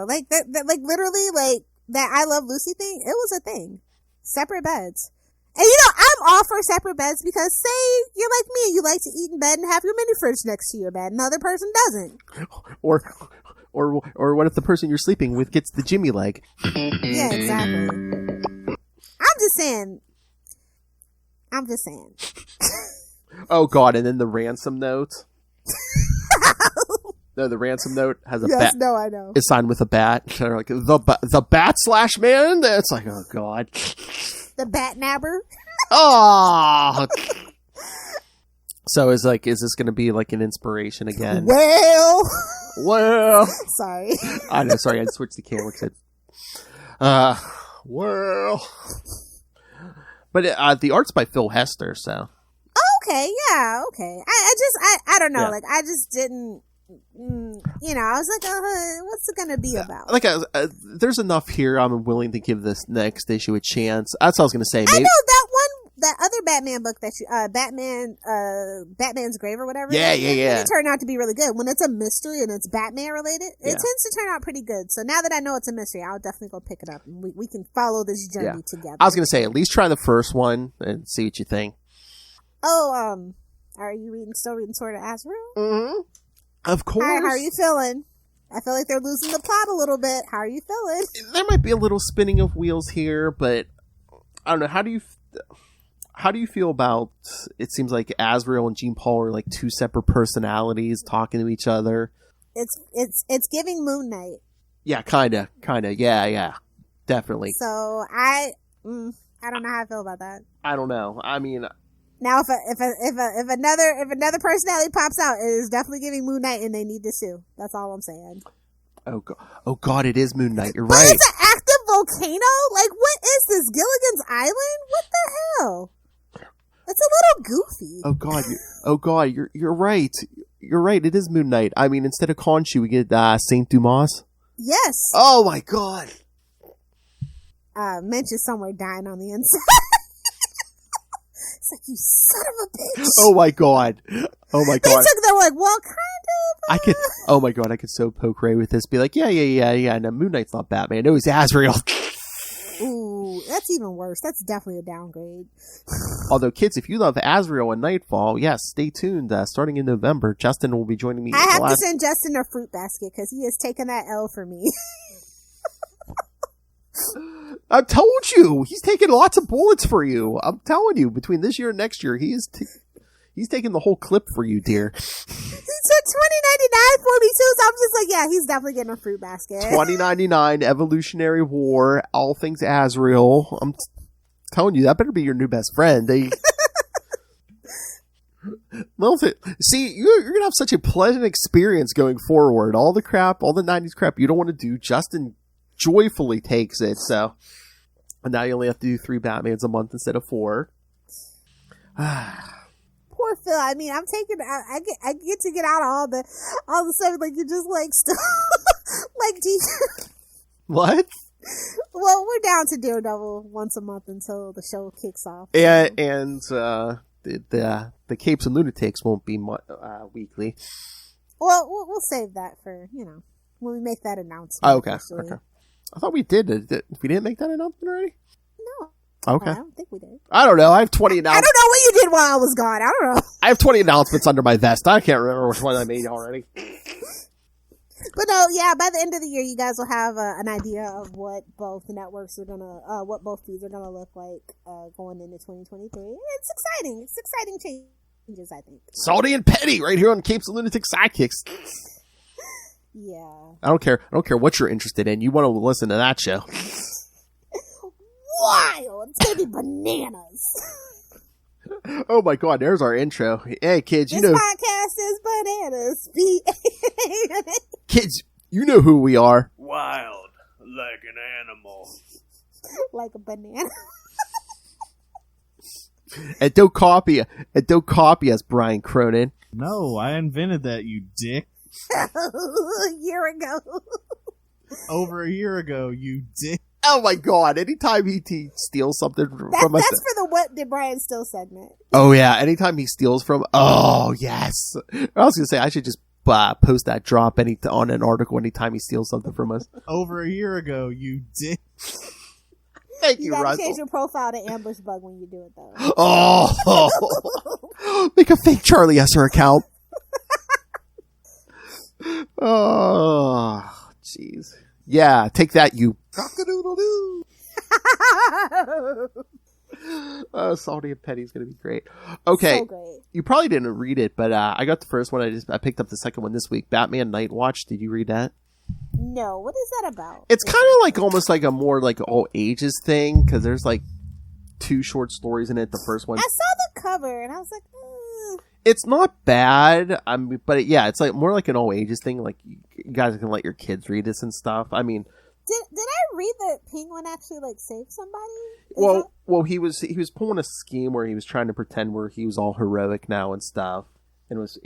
Like that like literally, like that I Love Lucy thing, it was a thing. Separate beds. And I'm all for separate beds, because say you're like me, you like to eat in bed and have your mini fridge next to your bed. Another person doesn't. Or what if the person you're sleeping with gets the Jimmy leg? Yeah, exactly. I'm just saying. Oh God! And then the ransom note. No, the ransom note has a bat. Yes, no, I know. It's signed with a bat. They're like the bat slash man. It's like, oh God. The bat nabber. Oh. So is this going to be like an inspiration again? Well. Sorry. I know. Sorry, I switched the camera. Well. But the art's by Phil Hester, so. Okay, yeah, okay. I don't know. Yeah. Like, I just didn't. I was like, what's it gonna be about? Like, there's enough here. I'm willing to give this next issue a chance. That's what I was going to say. I know that other Batman book that you, Batman's Grave or whatever. Yeah. It turned out to be really good. When it's a mystery and it's Batman related, it Yeah. tends to turn out pretty good. So now that I know it's a mystery, I'll definitely go pick it up and we can follow this journey together. I was going to say, at least try the first one and see what you think. Oh, are you still reading Sword of Azrael? Mm-hmm. Of course. How are you feeling? I feel like they're losing the plot a little bit. How are you feeling? There might be a little spinning of wheels here, but I don't know. How do you feel about? It seems like Azrael and Jean Paul are like two separate personalities talking to each other. It's giving Moon Knight. Yeah, kinda. Yeah, definitely. So I don't know how I feel about that. I don't know. I mean. Now, if another personality pops out, it is definitely giving Moon Knight, and they need to sue. That's all I'm saying. Oh God! It is Moon Knight. You're but right. It's an active volcano. Like, what is this? Gilligan's Island? What the hell? It's a little goofy. Oh God! You're right. You're right. It is Moon Knight. I mean, instead of Khonshu, we get Saint Dumas. Yes. Oh my God. Mention somewhere dying on the inside. It's like, you son of a bitch. Oh my God. They're like, well, kind of. Oh my God, I could so poke Ray with this. Be like, yeah. No, Moon Knight's not Batman. No, he's Azrael. Ooh, that's even worse. That's definitely a downgrade. Although, kids, if you love Azrael and Nightfall, yes, stay tuned. Starting in November, Justin will be joining me. I have to send Justin a fruit basket because he has taken that L for me. I told you, he's taking lots of bullets for you. I'm telling you, between this year and next year, he's taking the whole clip for you, dear. He said $20.99 for me too, so I'm just like, yeah, he's definitely getting a fruit basket. $20.99, Evolutionary War, all things Azrael. I'm telling you, that better be your new best friend. See, you're gonna have such a pleasant experience going forward. All the 90s crap you don't want to do, Justin joyfully takes it. So, and now you only have to do 3 Batmans a month instead of 4. Poor Phil. I mean, I get to get out of all the stuff. Like, you're just like still like What? Well, we're down to Daredevil once a month until the show kicks off. And the Capes and Lunatics won't be weekly. Well, we'll save that for when we make that announcement. Oh, okay. I thought we did. We didn't make that announcement already? No. Okay. I don't think we did. I don't know. I have 20 announcements. I don't know what you did while I was gone. I don't know. I have 20 announcements under my vest. I can't remember which one I made already. But no, yeah, by the end of the year, you guys will have an idea of what both networks are what both feeds are gonna look like going into 2023. It's exciting. It's exciting changes, I think. Salty and Petty, right here on Capes and Lunatics Sidekicks. Yeah. I don't care what you're interested in. You want to listen to that show. Wild. It's gonna be bananas. Oh my god, there's our intro. Hey kids, This podcast is bananas. Kids, you know who we are. Wild, like an animal. Like a banana. And don't copy us, Brian Cronin. No, I invented that, you dick. A year ago. Over a year ago, you dick. Oh my god, anytime he steals something from us. That's for the What Did Brian Steal segment. Oh yeah, anytime he steals from... Oh, yes. I was going to say, I should just post that drop on an article anytime he steals something from us. Over a year ago, you dick. Thank You you, gotta Russell. change your profile to ambush bug when you do it, though. Oh! Make a fake Charlie Esser account. Oh, jeez. Yeah, take that, you cock-a-doodle-doo. Salty and Petty's gonna be great. Okay, So great. You probably didn't read it, but I got the first one. I picked up the second one this week. Batman Knightwatch. Did you read that? No, what is that about? It's kind of like almost like a more like all ages thing because there's like 2 short stories in it. The first one, I saw the cover and I was like, it's not bad. But it's like more like an all ages thing. Like you guys can let your kids read this and stuff. I mean, Did I read that Penguin actually like saved somebody? well, he was pulling a scheme where he was trying to pretend where he was all heroic now and stuff, and it was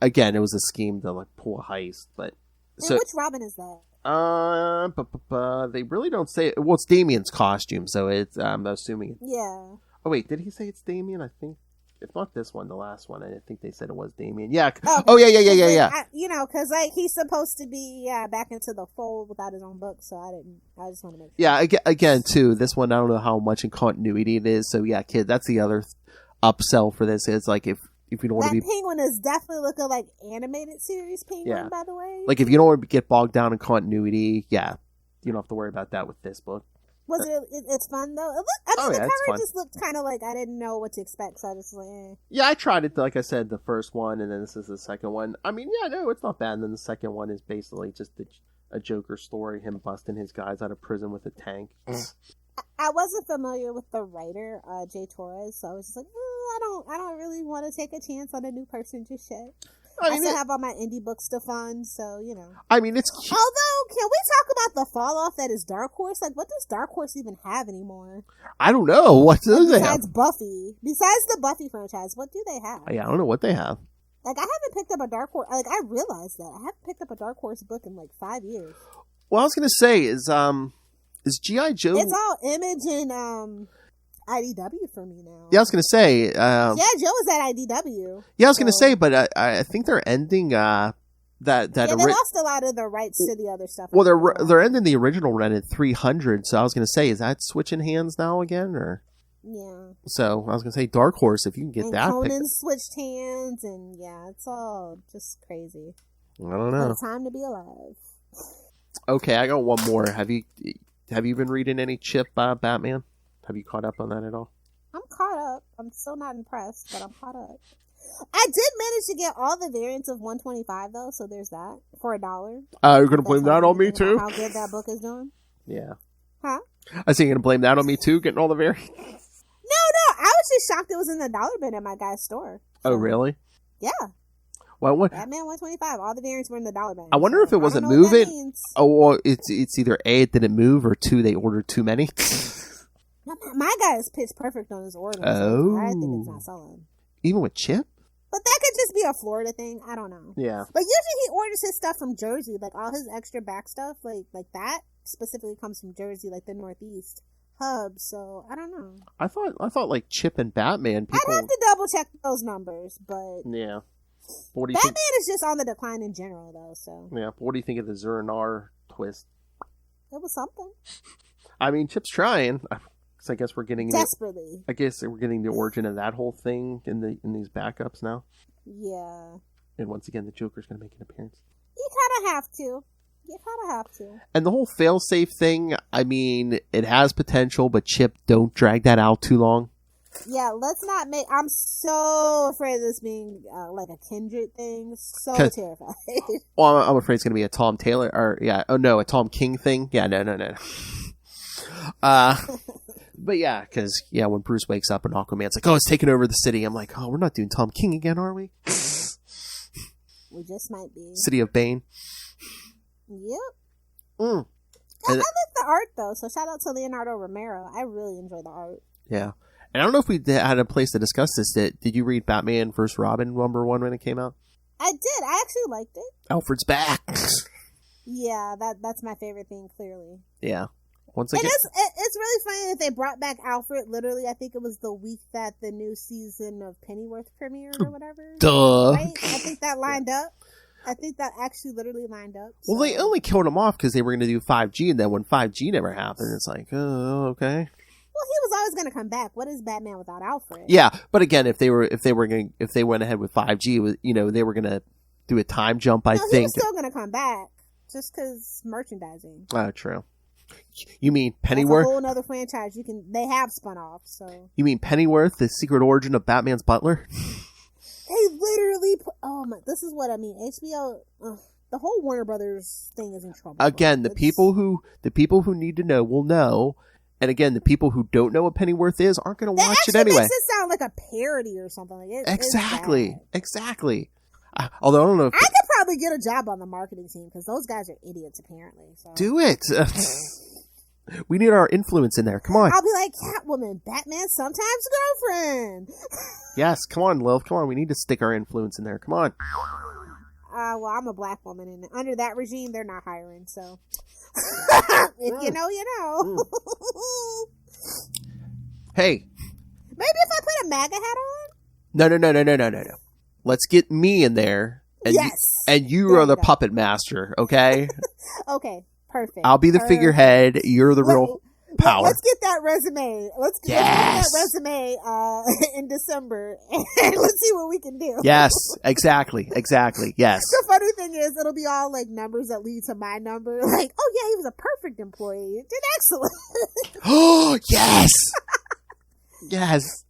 again it was a scheme to like pull a heist. But which Robin is that? They really don't say it. Well, it's Damien's costume, so it's I'm assuming. Yeah. Oh wait, did he say it's Damien? I think if not this one, the last one. I think they said it was Damien. Yeah. Oh yeah. Because like he's supposed to be back into the fold without his own book, so I just want to make sure. Yeah. Again, too. This one, I don't know how much in continuity it is. So yeah, kid, that's the other upsell for this. It's like if you don't want to be. Penguin is definitely looking like animated series Penguin. Yeah. By the way, like if you don't want to get bogged down in continuity, yeah, you don't have to worry about that with this book. Was it? It's fun though. The cover just looked kind of like I didn't know what to expect, so I just like. Yeah, I tried it. Like I said, the first one, and then this is the second one. I mean, yeah, no, it's not bad. And then the second one is basically just a Joker story, him busting his guys out of prison with a tank. I wasn't familiar with the writer, Jay Torres, so I was just like, I don't really want to take a chance on a new person just yet. I still have all my indie books to fund, so, you know. I mean, it's cute. Although, can we talk about the fall off that is Dark Horse? Like, what does Dark Horse even have anymore? I don't know. What do they have? Besides Buffy. Besides the Buffy franchise, what do they have? Yeah, I don't know what they have. Like, I haven't picked up a Dark Horse. Like, I realized that. I haven't picked up a Dark Horse book in, like, 5 years. Well, I was going to say, is G.I. Joe... It's all Image and, IDW for me now. Yeah, I was going to say... Joe is at IDW. Yeah, I was going to say, but I think they're ending they lost a lot of the rights to the other stuff. Well, they're ending the original run at 300, so I was going to say, is that switching hands now again, or... Yeah. So, I was going to say Dark Horse, if you can get that... Conan switched hands, and yeah, it's all just crazy. I don't know. It's time to be alive. Okay, I got one more. Have you been reading any Chip Batman? Have you caught up on that at all? I'm caught up. I'm still not impressed, but I'm caught up. I did manage to get all the variants of 125 though, so there's that for $1. You're gonna blame that on me too? How good that book is doing? Yeah. Huh? I think you're gonna blame that on me too, getting all the variants. No, I was just shocked it was in the dollar bin at my guy's store. So. Oh, really? Yeah. Well, Batman 125. All the variants were in the dollar bin. I wonder if it wasn't moving. Oh, well, it's either A, it didn't move, or 2, they ordered too many. My guy is pitch perfect on his orders. Oh. I think it's not selling. Even with Chip? But that could just be a Florida thing. I don't know. Yeah. But usually he orders his stuff from Jersey. Like all his extra back stuff, like that specifically comes from Jersey, like the Northeast hub. So I don't know. I thought like Chip and Batman. People... I'd have to double check those numbers, but yeah. But Batman is just on the decline in general, though. So yeah. But what do you think of the Zur-En-Arrh twist? It was something. I mean, Chip's trying. I guess we're getting desperately. I guess we're getting the origin of that whole thing in these backups now. Yeah. And once again, the Joker's going to make an appearance. You kind of have to. You kind of have to. And the whole failsafe thing, I mean, it has potential, but Chip, don't drag that out too long. Yeah, let's not make... I'm so afraid of this being like a Kindred thing. So terrified. Well, I'm afraid it's going to be a Tom Taylor, or a Tom King thing. Yeah, no. But yeah, because when Bruce wakes up and Aquaman's like, "Oh, it's taking over the city," I'm like, "Oh, we're not doing Tom King again, are we?" We just might be. City of Bane. Yep. Mm. I like the art though, so shout out to Leonardo Romero. I really enjoy the art. Yeah. And I don't know if we had a place to discuss this. Did you read Batman vs. Robin #1 when it came out? I did. I actually liked it. Alfred's back. Yeah, that's my favorite thing, clearly. Yeah. Once again. It's really funny that they brought back Alfred. Literally, I think it was the week that the new season of Pennyworth premiered or whatever. Duh. Right? I think that lined up. I think that actually literally lined up. So. Well, they only killed him off because they were going to do 5G, and then when 5G never happened, it's like, oh, okay. Well, he was always going to come back. What is Batman without Alfred? Yeah, but again, if they went ahead with 5G, they were going to do a time jump. I think he was still going to come back just because merchandising. Oh, true. You mean That's Pennyworth? a whole other franchise. They have spun off. So you mean Pennyworth, the secret origin of Batman's butler? They literally this is what I mean. HBO, the whole Warner Brothers thing is in trouble. Again, the people who need to know will know, and again, the people who don't know what Pennyworth is aren't going to watch it anyway. Makes it sound like a parody or something. Like Exactly. Although I don't know. I could probably get a job on the marketing team because those guys are idiots apparently. So. Do it. We need our influence in there. Come on. I'll be like Catwoman, Batman's sometimes girlfriend. Yes, come on, Lil. Come on. We need to stick our influence in there. Come on. Well, I'm a black woman, and under that regime, they're not hiring. So, if you know, you know. Hey. Maybe if I put a MAGA hat on. No. Let's get me in there. And yes. You are the puppet master. Okay. Okay. Perfect. I'll be the figurehead. You're the real power. Let's get that resume. Let's get that resume in December, and let's see what we can do. Yes, exactly. Yes. The funny thing is, it'll be all like numbers that lead to my number. Like, oh yeah, he was a perfect employee. Did excellent. Oh yes, yes.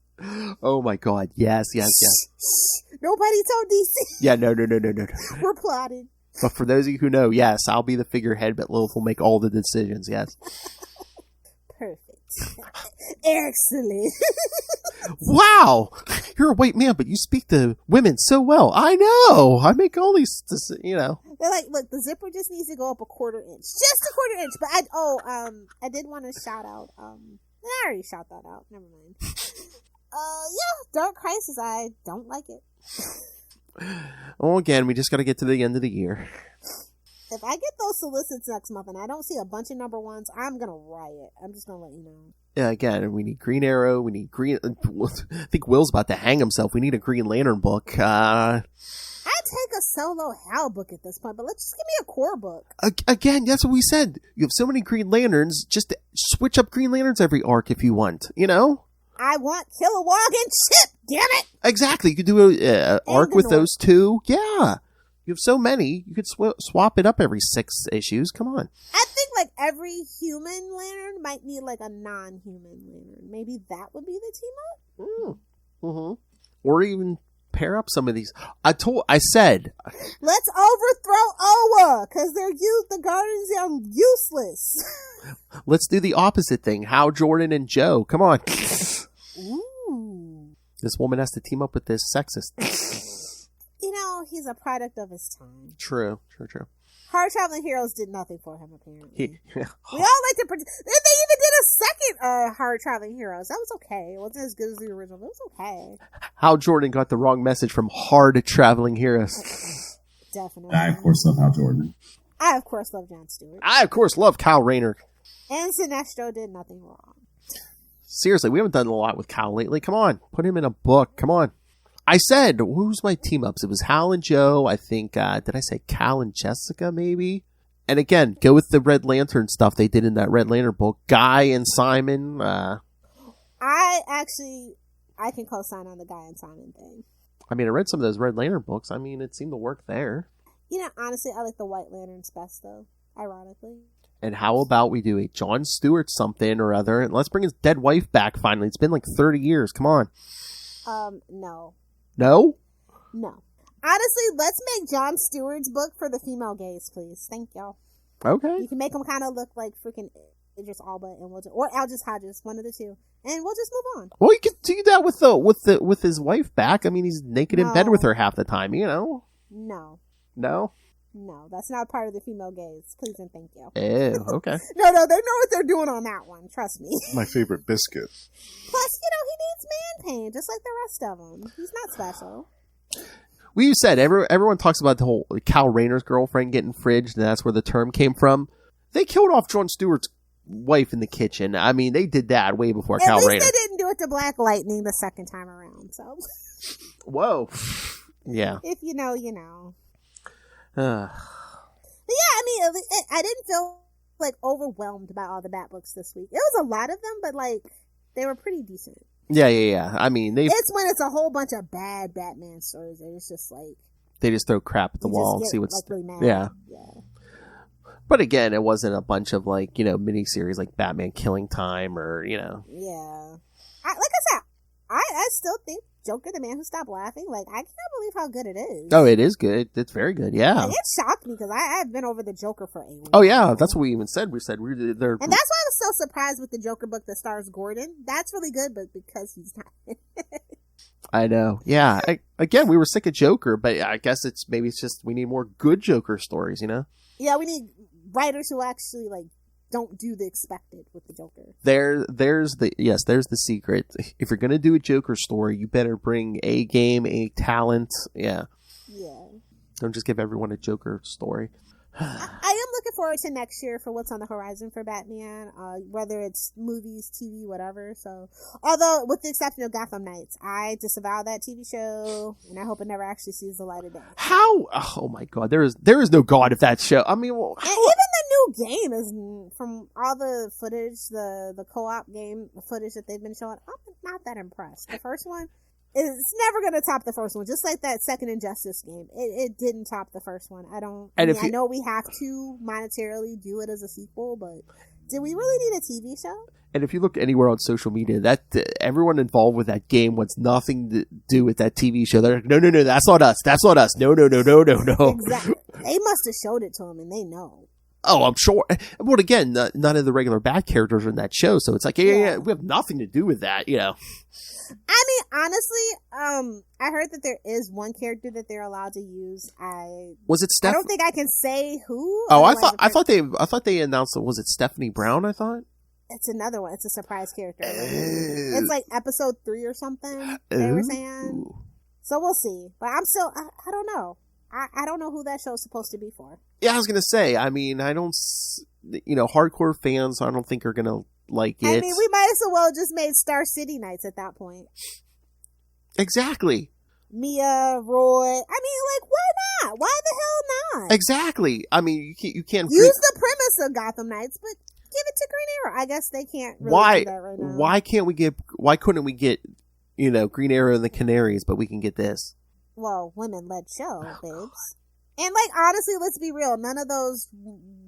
Oh my God. Yes. Nobody told DC. Yeah. No. We're plotting. But for those of you who know, yes, I'll be the figurehead, but Lilith will make all the decisions, yes. Perfect. Excellent. Wow! You're a white man, but you speak to women so well. I know! I make all these, They're like, look, the zipper just needs to go up a quarter inch. Just a quarter inch. But I did want to shout out, I already shout that out. Never mind. Dark Crisis, I don't like it. Oh, again, we just got to get to the end of the year. If I get those solicits next month and I don't see a bunch of number ones, I'm going to riot. I'm just going to let you know. Yeah, again, we need Green Arrow. We need Green... I think Will's about to hang himself. We need a Green Lantern book. I'd take a solo Hal book at this point, but let's just give me a core book. Again, that's what we said. You have so many Green Lanterns. Just switch up Green Lanterns every arc if you want, you know? I want Kilowog and Chip, damn it! Exactly. You could do an arc with those two. Yeah. You have so many. You could swap it up every 6 issues. Come on. I think like every human lantern might need like a non-human lantern. Maybe that would be the team up? Mm-hmm. Or even pair up some of these. I said. Let's overthrow Oa, because the Guardians are useless. Let's do the opposite thing. Hal Jordan and Joe. Come on. Ooh. This woman has to team up with this sexist. You know, he's a product of his time. True. Hard Traveling Heroes did nothing for him, apparently. We all like to... They even did a second Hard Traveling Heroes. That was okay. It wasn't as good as the original, but it was okay. Hal Jordan got the wrong message from Hard Traveling Heroes. Definitely. I, of course, love Hal Jordan. I, of course, love Jon Stewart. I, of course, love Kyle Rayner. And Sinestro did nothing wrong. Seriously, we haven't done a lot with Kyle lately. Come on. Put him in a book. Come on. I said, who's my team ups? It was Hal and Joe. I think, did I say Cal and Jessica, maybe? And again, go with the Red Lantern stuff they did in that Red Lantern book. Guy and Simon. I can co-sign on the Guy and Simon thing. I mean, I read some of those Red Lantern books. I mean, it seemed to work there. You know, honestly, I like the White Lanterns best, though, ironically. And how about we do a Jon Stewart something or other, and let's bring his dead wife back finally. It's been like 30 years. Come on. No. No? No. Honestly, let's make Jon Stewart's book for the female gaze, please. Thank y'all. Okay. You can make him kind of look like freaking Idris Elba, and or Aldous Hodges, one of the two, and we'll just move on. Well, you could do that with his wife back. I mean, he's naked in bed with her half the time, you know? No. No? No, that's not part of the female gaze. Please and thank you. Ew, okay. No, they know what they're doing on that one. Trust me. My favorite biscuit. Plus, he needs man pain, just like the rest of them. He's not special. We said, everyone talks about the whole Cal Rayner's girlfriend getting fridged, and that's where the term came from. They killed off Jon Stewart's wife in the kitchen. I mean, they did that way before Cal Rayner. At least they didn't do it to Black Lightning the second time around, so. Whoa. Yeah. If you know, you know. But yeah, I mean, I didn't feel like overwhelmed by all the Bat books this week. It was a lot of them, but like they were pretty decent. Yeah. I mean, it's when it's a whole bunch of bad Batman stories that it's just like they just throw crap at the wall and see what's like, really mad. Yeah. But again, it wasn't a bunch of like miniseries like Batman Killing Time or Yeah. Like I said, I still think Joker, the Man Who Stopped Laughing, like, I can't believe how good it is. Oh, it is good. It's very good, yeah. Like, it shocked me because I've been over the Joker for 8 weeks. Oh, yeah, that's what we even said. We said they're... And that's why I was so surprised with the Joker book that stars Gordon. That's really good, but because he's not. I know. Yeah. Again, we were sick of Joker, but I guess maybe it's just we need more good Joker stories, you know? Yeah, we need writers who actually, like, don't do the expected with the Joker. There's the secret. If you're gonna do a Joker story, you better bring a game, a talent. Yeah. Don't just give everyone a Joker story. I am looking forward to next year for what's on the horizon for Batman, whether it's movies, TV, whatever. So, although with the exception of Gotham Knights, I disavow that TV show, and I hope it never actually sees the light of day. How? Oh my God, there is no God of that show. I mean, and even the new game is from all the footage, the co-op game footage that they've been showing. I'm not that impressed. The first one. It's never going to top the first one. Just like that second Injustice game. It didn't top the first one. I know we have to monetarily do it as a sequel, but do we really need a TV show? And if you look anywhere on social media, that everyone involved with that game wants nothing to do with that TV show. They're like, no, that's not us. That's not us. No. Exactly. They must have showed it to them, and they know. Oh, I'm sure. Well, again, none of the regular bad characters are in that show, so it's like, yeah, we have nothing to do with that, you know. I mean, honestly, I heard that there is one character that they're allowed to use. Was it Steph? I don't think I can say who. Oh, I thought they announced it. Was it Stephanie Brown? I thought it's another one. It's a surprise character. It's like episode 3 or something. They were saying. So we'll see. But I'm still. I don't know. I don't know who that show's supposed to be for. Yeah, I was gonna say. I mean, I don't. Hardcore fans, I don't think are gonna like it. I mean, we might as well just made Star City Knights at that point. Exactly. Mia, Roy. I mean, like, why not? Why the hell not? Exactly. I mean, you can't use the premise of Gotham Knights, but give it to Green Arrow. I guess they can't really do that right now. Why couldn't we get, Green Arrow and the Canaries, but we can get this? Well, women-led show, babes. And, like, honestly, let's be real. None of those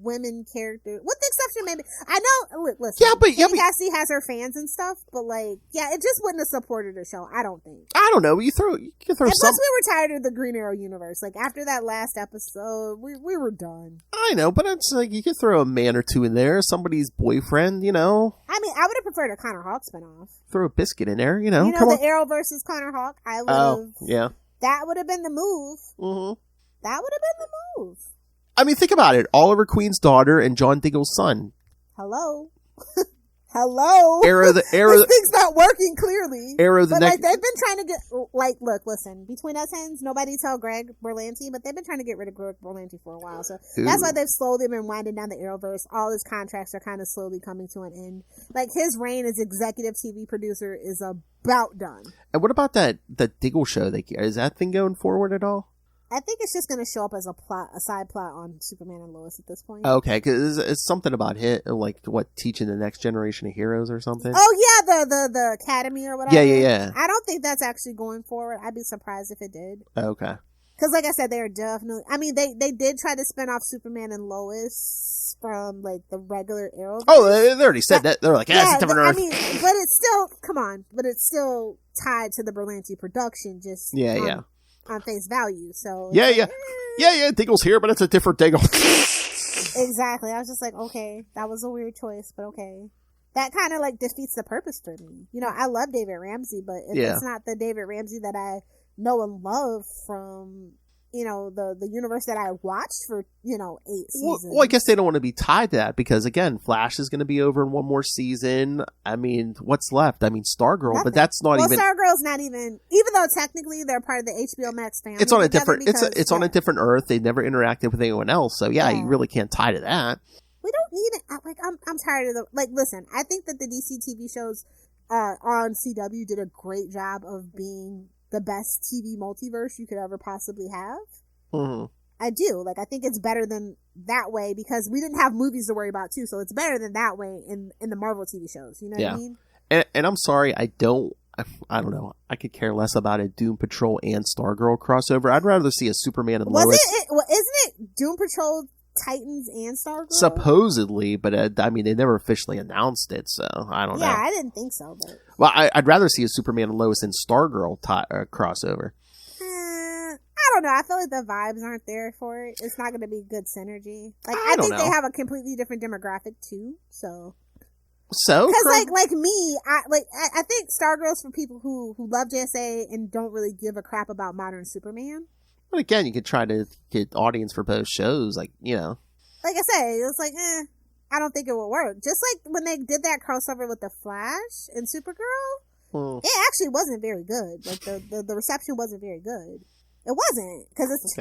women characters, with the exception maybe, I know, listen, Cassie has her fans and stuff, but, like, yeah, it just wouldn't have supported the show, I don't think. I don't know. You can throw and plus, we were tired of the Green Arrow universe. Like, after that last episode, we were done. I know, but it's like, you could throw a man or two in there, somebody's boyfriend, I mean, I would have preferred a Connor Hawk spinoff. Throw a biscuit in there, You know, the Arrow versus Connor Hawk? I would have. Oh, yeah. That would have been the move. Mm-hmm. That would have been the move. I mean, think about it. Oliver Queen's daughter and John Diggle's son. Hello. Hello. This thing's not working clearly. Like, they've been trying to get, like, look, listen, between us hands, nobody tell Greg Berlanti, but they've been trying to get rid of Greg Berlanti for a while. So that's why they've slowly been winding down the Arrowverse. All his contracts are kind of slowly coming to an end. Like, his reign as executive TV producer is about done. And what about the Diggle show? Is that thing going forward at all? I think it's just going to show up as a side plot on Superman and Lois at this point. Okay, because it's something about teaching the next generation of heroes or something. Oh yeah, the Academy or whatever. Yeah. I don't think that's actually going forward. I'd be surprised if it did. Okay. Because, like I said, they are definitely. I mean, they did try to spin off Superman and Lois from like the regular Arrow. Oh, they already said that. They're like, it's a different Earth. I mean, but it's still but it's still tied to the Berlanti production. Just on face value, so yeah. Diggle's here, but it's a different Diggle. Exactly. I was just like, okay, that was a weird choice, but okay. That kind of like defeats the purpose for me. You know, I love David Ramsey, but if it's not the David Ramsey that I know and love from, you know, the universe that I watched for, you know, 8 seasons. Well, I guess they don't want to be tied to that because, again, Flash is going to be over in one more season. I mean, what's left? I mean, Stargirl, Nothing. but that's not even... Stargirl's not even though technically they're part of the HBO Max family. It's on a different... It's on a different Earth. They never interacted with anyone else, so you really can't tie to that. We don't need it. Like, I'm tired of the... Like, listen, I think that the DC TV shows on CW did a great job of being the best TV multiverse you could ever possibly have. Mm-hmm. I do. Like, I think it's better than that way because we didn't have movies to worry about too, so it's better than that way in the Marvel TV shows. You know what I mean? And I'm sorry, I don't know. I could care less about a Doom Patrol and Stargirl crossover. I'd rather see a Superman and Lois. Isn't it Doom Patrol, Titans, and Stargirl? Supposedly, but I mean, they never officially announced it, so I don't know. Yeah, I didn't think so. But well, I'd rather see a Superman and Lois and Stargirl crossover. I don't know. I feel like the vibes aren't there for it. It's not going to be good synergy. Like I think they have a completely different demographic too. So because like me, I think Stargirl's for people who love JSA and don't really give a crap about modern Superman. But again, you could try to get audience for both shows, like, you know. Like I say, it was like, I don't think it will work. Just like when they did that crossover with the Flash and Supergirl, it actually wasn't very good. Like the reception wasn't very good. It wasn't because it's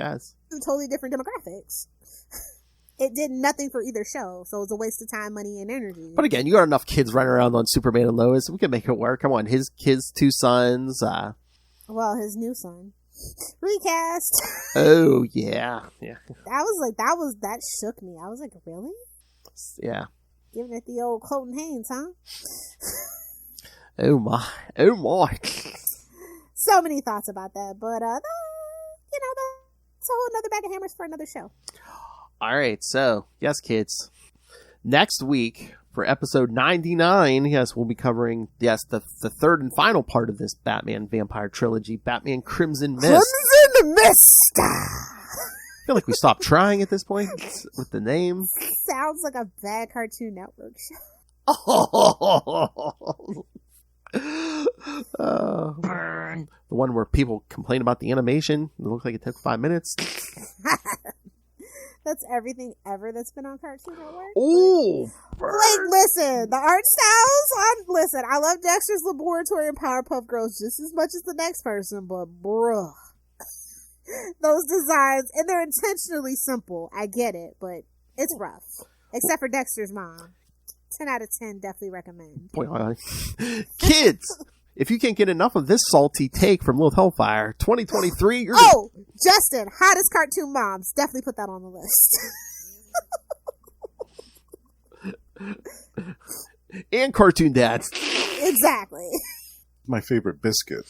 two totally different demographics. It did nothing for either show, so it was a waste of time, money, and energy. But again, you got enough kids running around on Superman and Lois. We can make it work. Come on, his 2 sons. Well, his new son. Recast. Oh yeah. That shook me. I was like, really? Yeah. Giving it the old Colton Haynes, huh? Oh my. So many thoughts about that, but you know, that's a whole another bag of hammers for another show. All right, so yes, kids. Next week for episode 99, yes, we'll be covering the third and final part of this Batman vampire trilogy, Batman Crimson Mist. Crimson Mist. I feel like we stopped trying at this point with the name. Sounds like a bad Cartoon Network show. The one where people complain about the animation. It looks like it took 5 minutes. That's everything ever that's been on Cartoon Network. Oh, like, listen, the art styles. Listen, I love Dexter's Laboratory and Powerpuff Girls just as much as the next person, but bruh, those designs, and they're intentionally simple. I get it, but it's rough. Except for Dexter's mom. 10 out of 10, definitely recommend. Kids, if you can't get enough of this salty take from Lilith Hellfire, 2023, you're... Oh, Justin, hottest cartoon moms. Definitely put that on the list. And cartoon dads. Exactly. My favorite biscuit.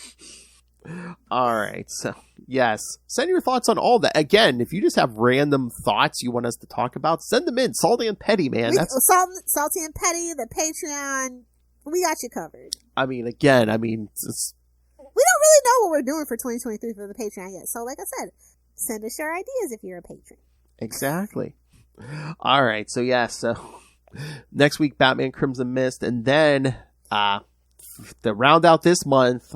All right, so yes, send your thoughts on all that. Again, if you just have random thoughts you want us to talk about, send them in. Salty and Petty, man. Salty and Petty, the Patreon. We got you covered. I mean, again, we don't really know what we're doing for 2023 for the Patreon yet. So, like I said, send us your ideas if you're a patron. Exactly. All right, so so next week, Batman Crimson Mist, and then to round out this month,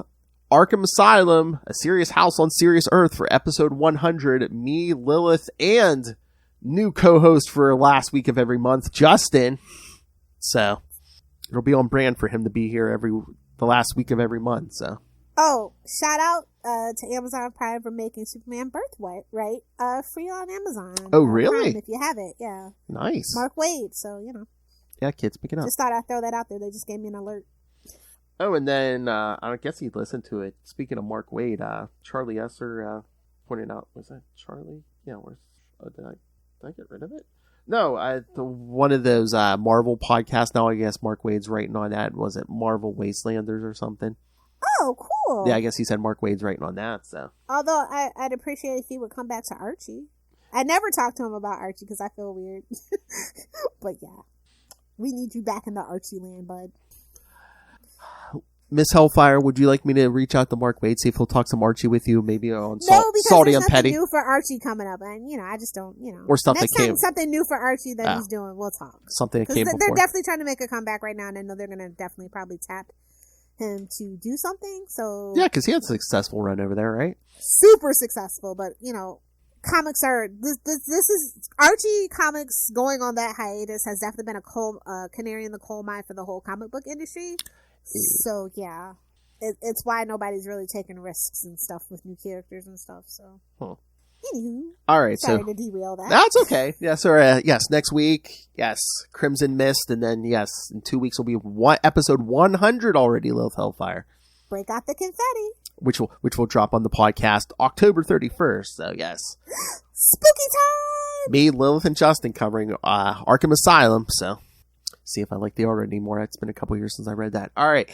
Arkham Asylum, A Serious House on Serious Earth for episode 100. Me, Lilith, and new co-host for last week of every month, Justin. So it'll be on brand for him to be here the last week of every month. So shout out to Amazon Prime for making Superman Birthright free on Amazon. Oh, really? Prime, if you have it, yeah. Nice. Mark Waid. So yeah, kids, pick it up. Just thought I'd throw that out there. They just gave me an alert. Oh, and then I guess he listened to it. Speaking of Mark Waid, Charlie Esser pointed out, was that Charlie? Yeah, did I get rid of it? No, one of those Marvel podcasts. Now I guess Mark Waid's writing on that. Was it Marvel Wastelanders or something? Oh, cool. Yeah, I guess he said Mark Waid's writing on that. So, although I'd appreciate if he would come back to Archie. I never talked to him about Archie because I feel weird. But yeah, we need you back in the Archie land, bud. Miss Hellfire, would you like me to reach out to Mark Wade, see if he'll talk some Archie with you, maybe on because Salty there's and Petty? New for Archie coming up, and I just don't, or stuff next that time came. something new for Archie that he's doing, we'll talk. Something that came before. They're definitely trying to make a comeback right now, and I know they're going to definitely probably tap him to do something. So yeah, because he had a successful run over there, right? Super successful, but comics are this is Archie comics going on that hiatus has definitely been a canary in the coal mine for the whole comic book industry. So yeah, it's why nobody's really taking risks and stuff with new characters and stuff. So anywho, all right, sorry to derail that. That's okay. Yes, yes. Next week, yes, Crimson Mist, and then yes, in 2 weeks will be episode 100 already. Lilith Hellfire. Break out the confetti. Which will drop on the podcast October 31st. So yes, spooky time. Me, Lilith, and Justin covering Arkham Asylum. So see if I like the art anymore. It's been a couple years since I read that. All right.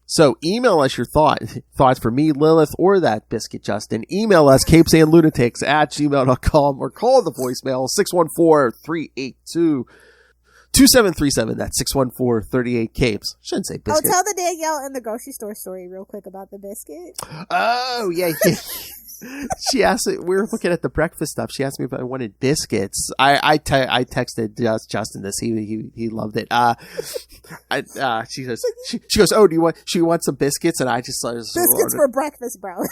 So email us your thoughts for me, Lilith, or that biscuit, Justin. Email us CapesandLunatics@gmail.com or call the voicemail 614-382-2737. That's 614-38-CAPES. Shouldn't say biscuit. Oh, tell the Danielle in the grocery store story real quick about the biscuit. Oh, yeah. She asked me, we were looking at the breakfast stuff. She asked me if I wanted biscuits. I texted Justin this. He loved it. She goes, oh, she wants some biscuits? And I just biscuits for breakfast, bro.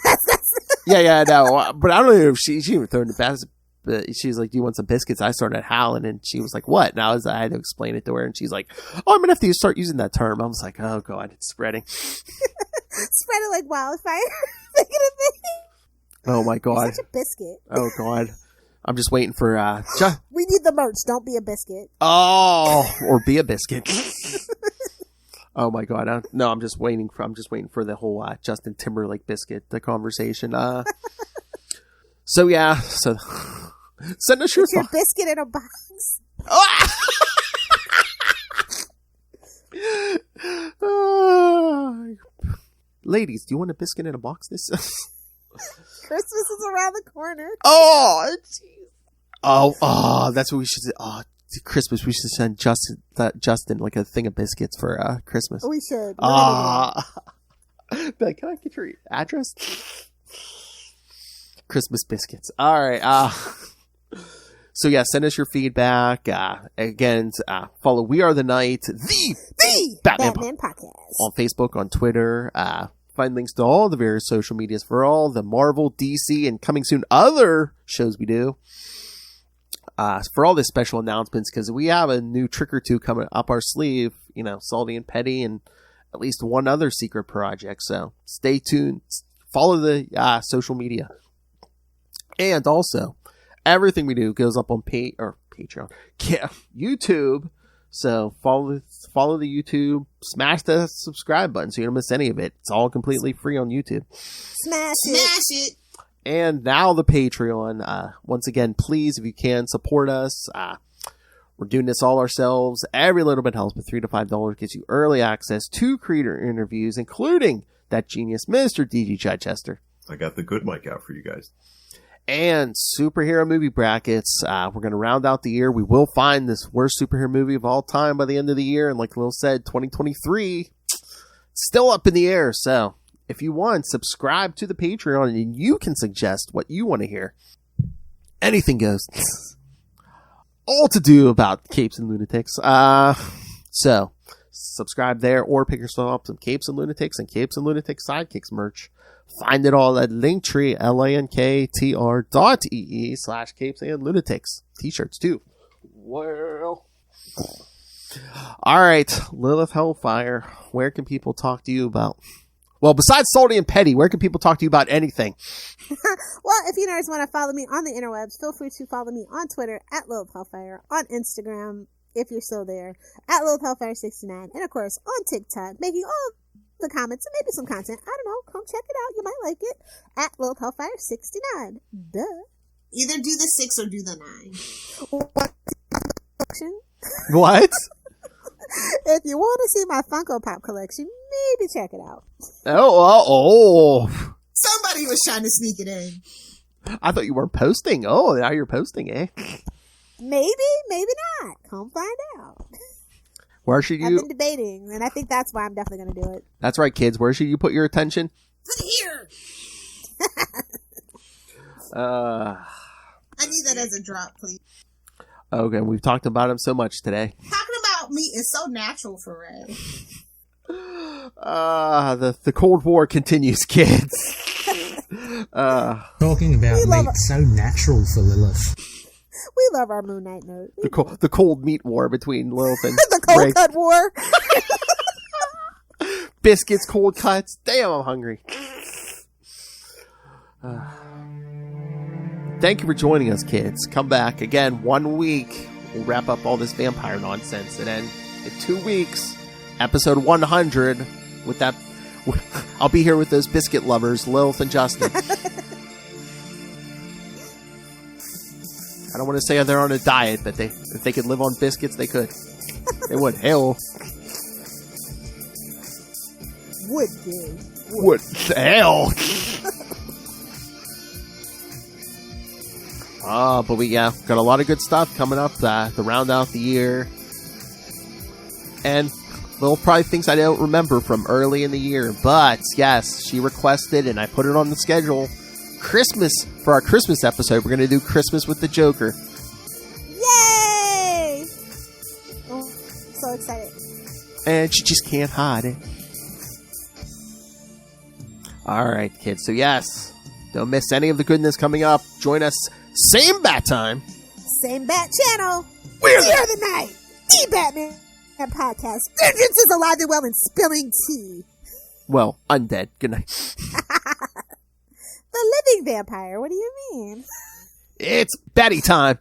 yeah, no, but I don't know if she even threw in the basket. But she's like, do you want some biscuits? I started howling, and she was like, what? And I had to explain it to her, and she's like, oh, I'm gonna have to start using that term. I was like, oh god, it's spreading. Spread it like wildfire. Oh my god. You're such a biscuit. Oh god. I'm just waiting for we need the merch. Don't be a biscuit. Oh, or be a biscuit. Oh my god. I'm just waiting for the whole Justin Timberlake biscuit, the conversation. So yeah, send us your biscuit in a box. Ladies, do you want a biscuit in a box? Christmas is around the corner. Oh, that's what we should. Christmas. We should send Justin like a thing of biscuits for Christmas. We should. Like, can I get your address? Christmas biscuits. All right. So yeah, send us your feedback. Again, follow We Are the Night, the Batman podcast on Facebook, on Twitter. Find links to all the various social medias for all the Marvel, DC, and coming soon other shows we do. For all the special announcements, because we have a new trick or two coming up our sleeve. Salty and Petty, and at least one other secret project. So stay tuned. Follow the social media. And also, everything we do goes up on Patreon, YouTube. So follow the YouTube, smash the subscribe button so you don't miss any of it. It's all completely free on YouTube. Smash it. And now the Patreon. Once again, please, if you can, support us. We're doing this all ourselves. Every little bit helps, but $3 to $5 gets you early access to creator interviews, including that genius, Mr. D.G. Chichester. I got the good mic out for you guys. And superhero movie brackets. We're going to round out the year. We will find this worst superhero movie of all time by the end of the year. And like Lil said, 2023, still up in the air. So if you want, subscribe to the Patreon and you can suggest what you want to hear. Anything goes. All to do about Capes and Lunatics. So subscribe there or pick yourself up some Capes and Lunatics and Capes and Lunatics Sidekicks merch. Find it all at Linktree, linktr.ee/CapesandLunatics. T-shirts too. Well, all right, Lilith Hellfire. Where can people talk to you about? Well, besides Salty and Petty, where can people talk to you about anything? Well, if you guys want to follow me on the interwebs, feel free to follow me on Twitter at Lilith Hellfire, on Instagram, if you're still there, at Lilith Hellfire69, and of course on TikTok, making all the comments and maybe some content. I don't know. Come check it out. You might like it. At Lilith Hellfire69. Duh. Either do the 6 or do the 9. What? If you want to see my Funko Pop collection, maybe check it out. Oh. Somebody was trying to sneak it in. I thought you weren't posting. Oh, now you're posting, eh? Maybe not. Come find out. Where should I've you? been debating, and I think that's why I'm definitely going to do it. That's right, kids. Where should you put your attention? Here. Uh. I need that as a drop, please. Okay, we've talked about him so much today. Talking about meat is so natural for Ray. The Cold War continues, kids. Talking about meat so natural for Lilith. We love our Moon Knight note. The cold meat war between Lilith and The cold Ray. cut war. Biscuits, cold cuts. Damn, I'm hungry. Thank you for joining us, kids. Come back again 1 week. We'll wrap up all this vampire nonsense, and then in 2 weeks, episode 100. With that, I'll be here with those biscuit lovers, Lilith and Justin. I don't want to say they're on a diet, but if they could live on biscuits, they could. They would. Hell. Would do. What the hell? But we got a lot of good stuff coming up to round out the year. And Lil probably thinks I don't remember from early in the year, but yes, she requested and I put it on the schedule. Christmas, for our Christmas episode, we're going to do Christmas with the Joker. Yay! Oh, so excited. And she just can't hide it. Alright, kids, so yes, don't miss any of the goodness coming up. Join us, same bat time. Same bat channel. We're the Night. The Batman podcast. Vengeance is alive and well and spilling tea. Well, undead. Good night. The living vampire. What do you mean? It's Betty time.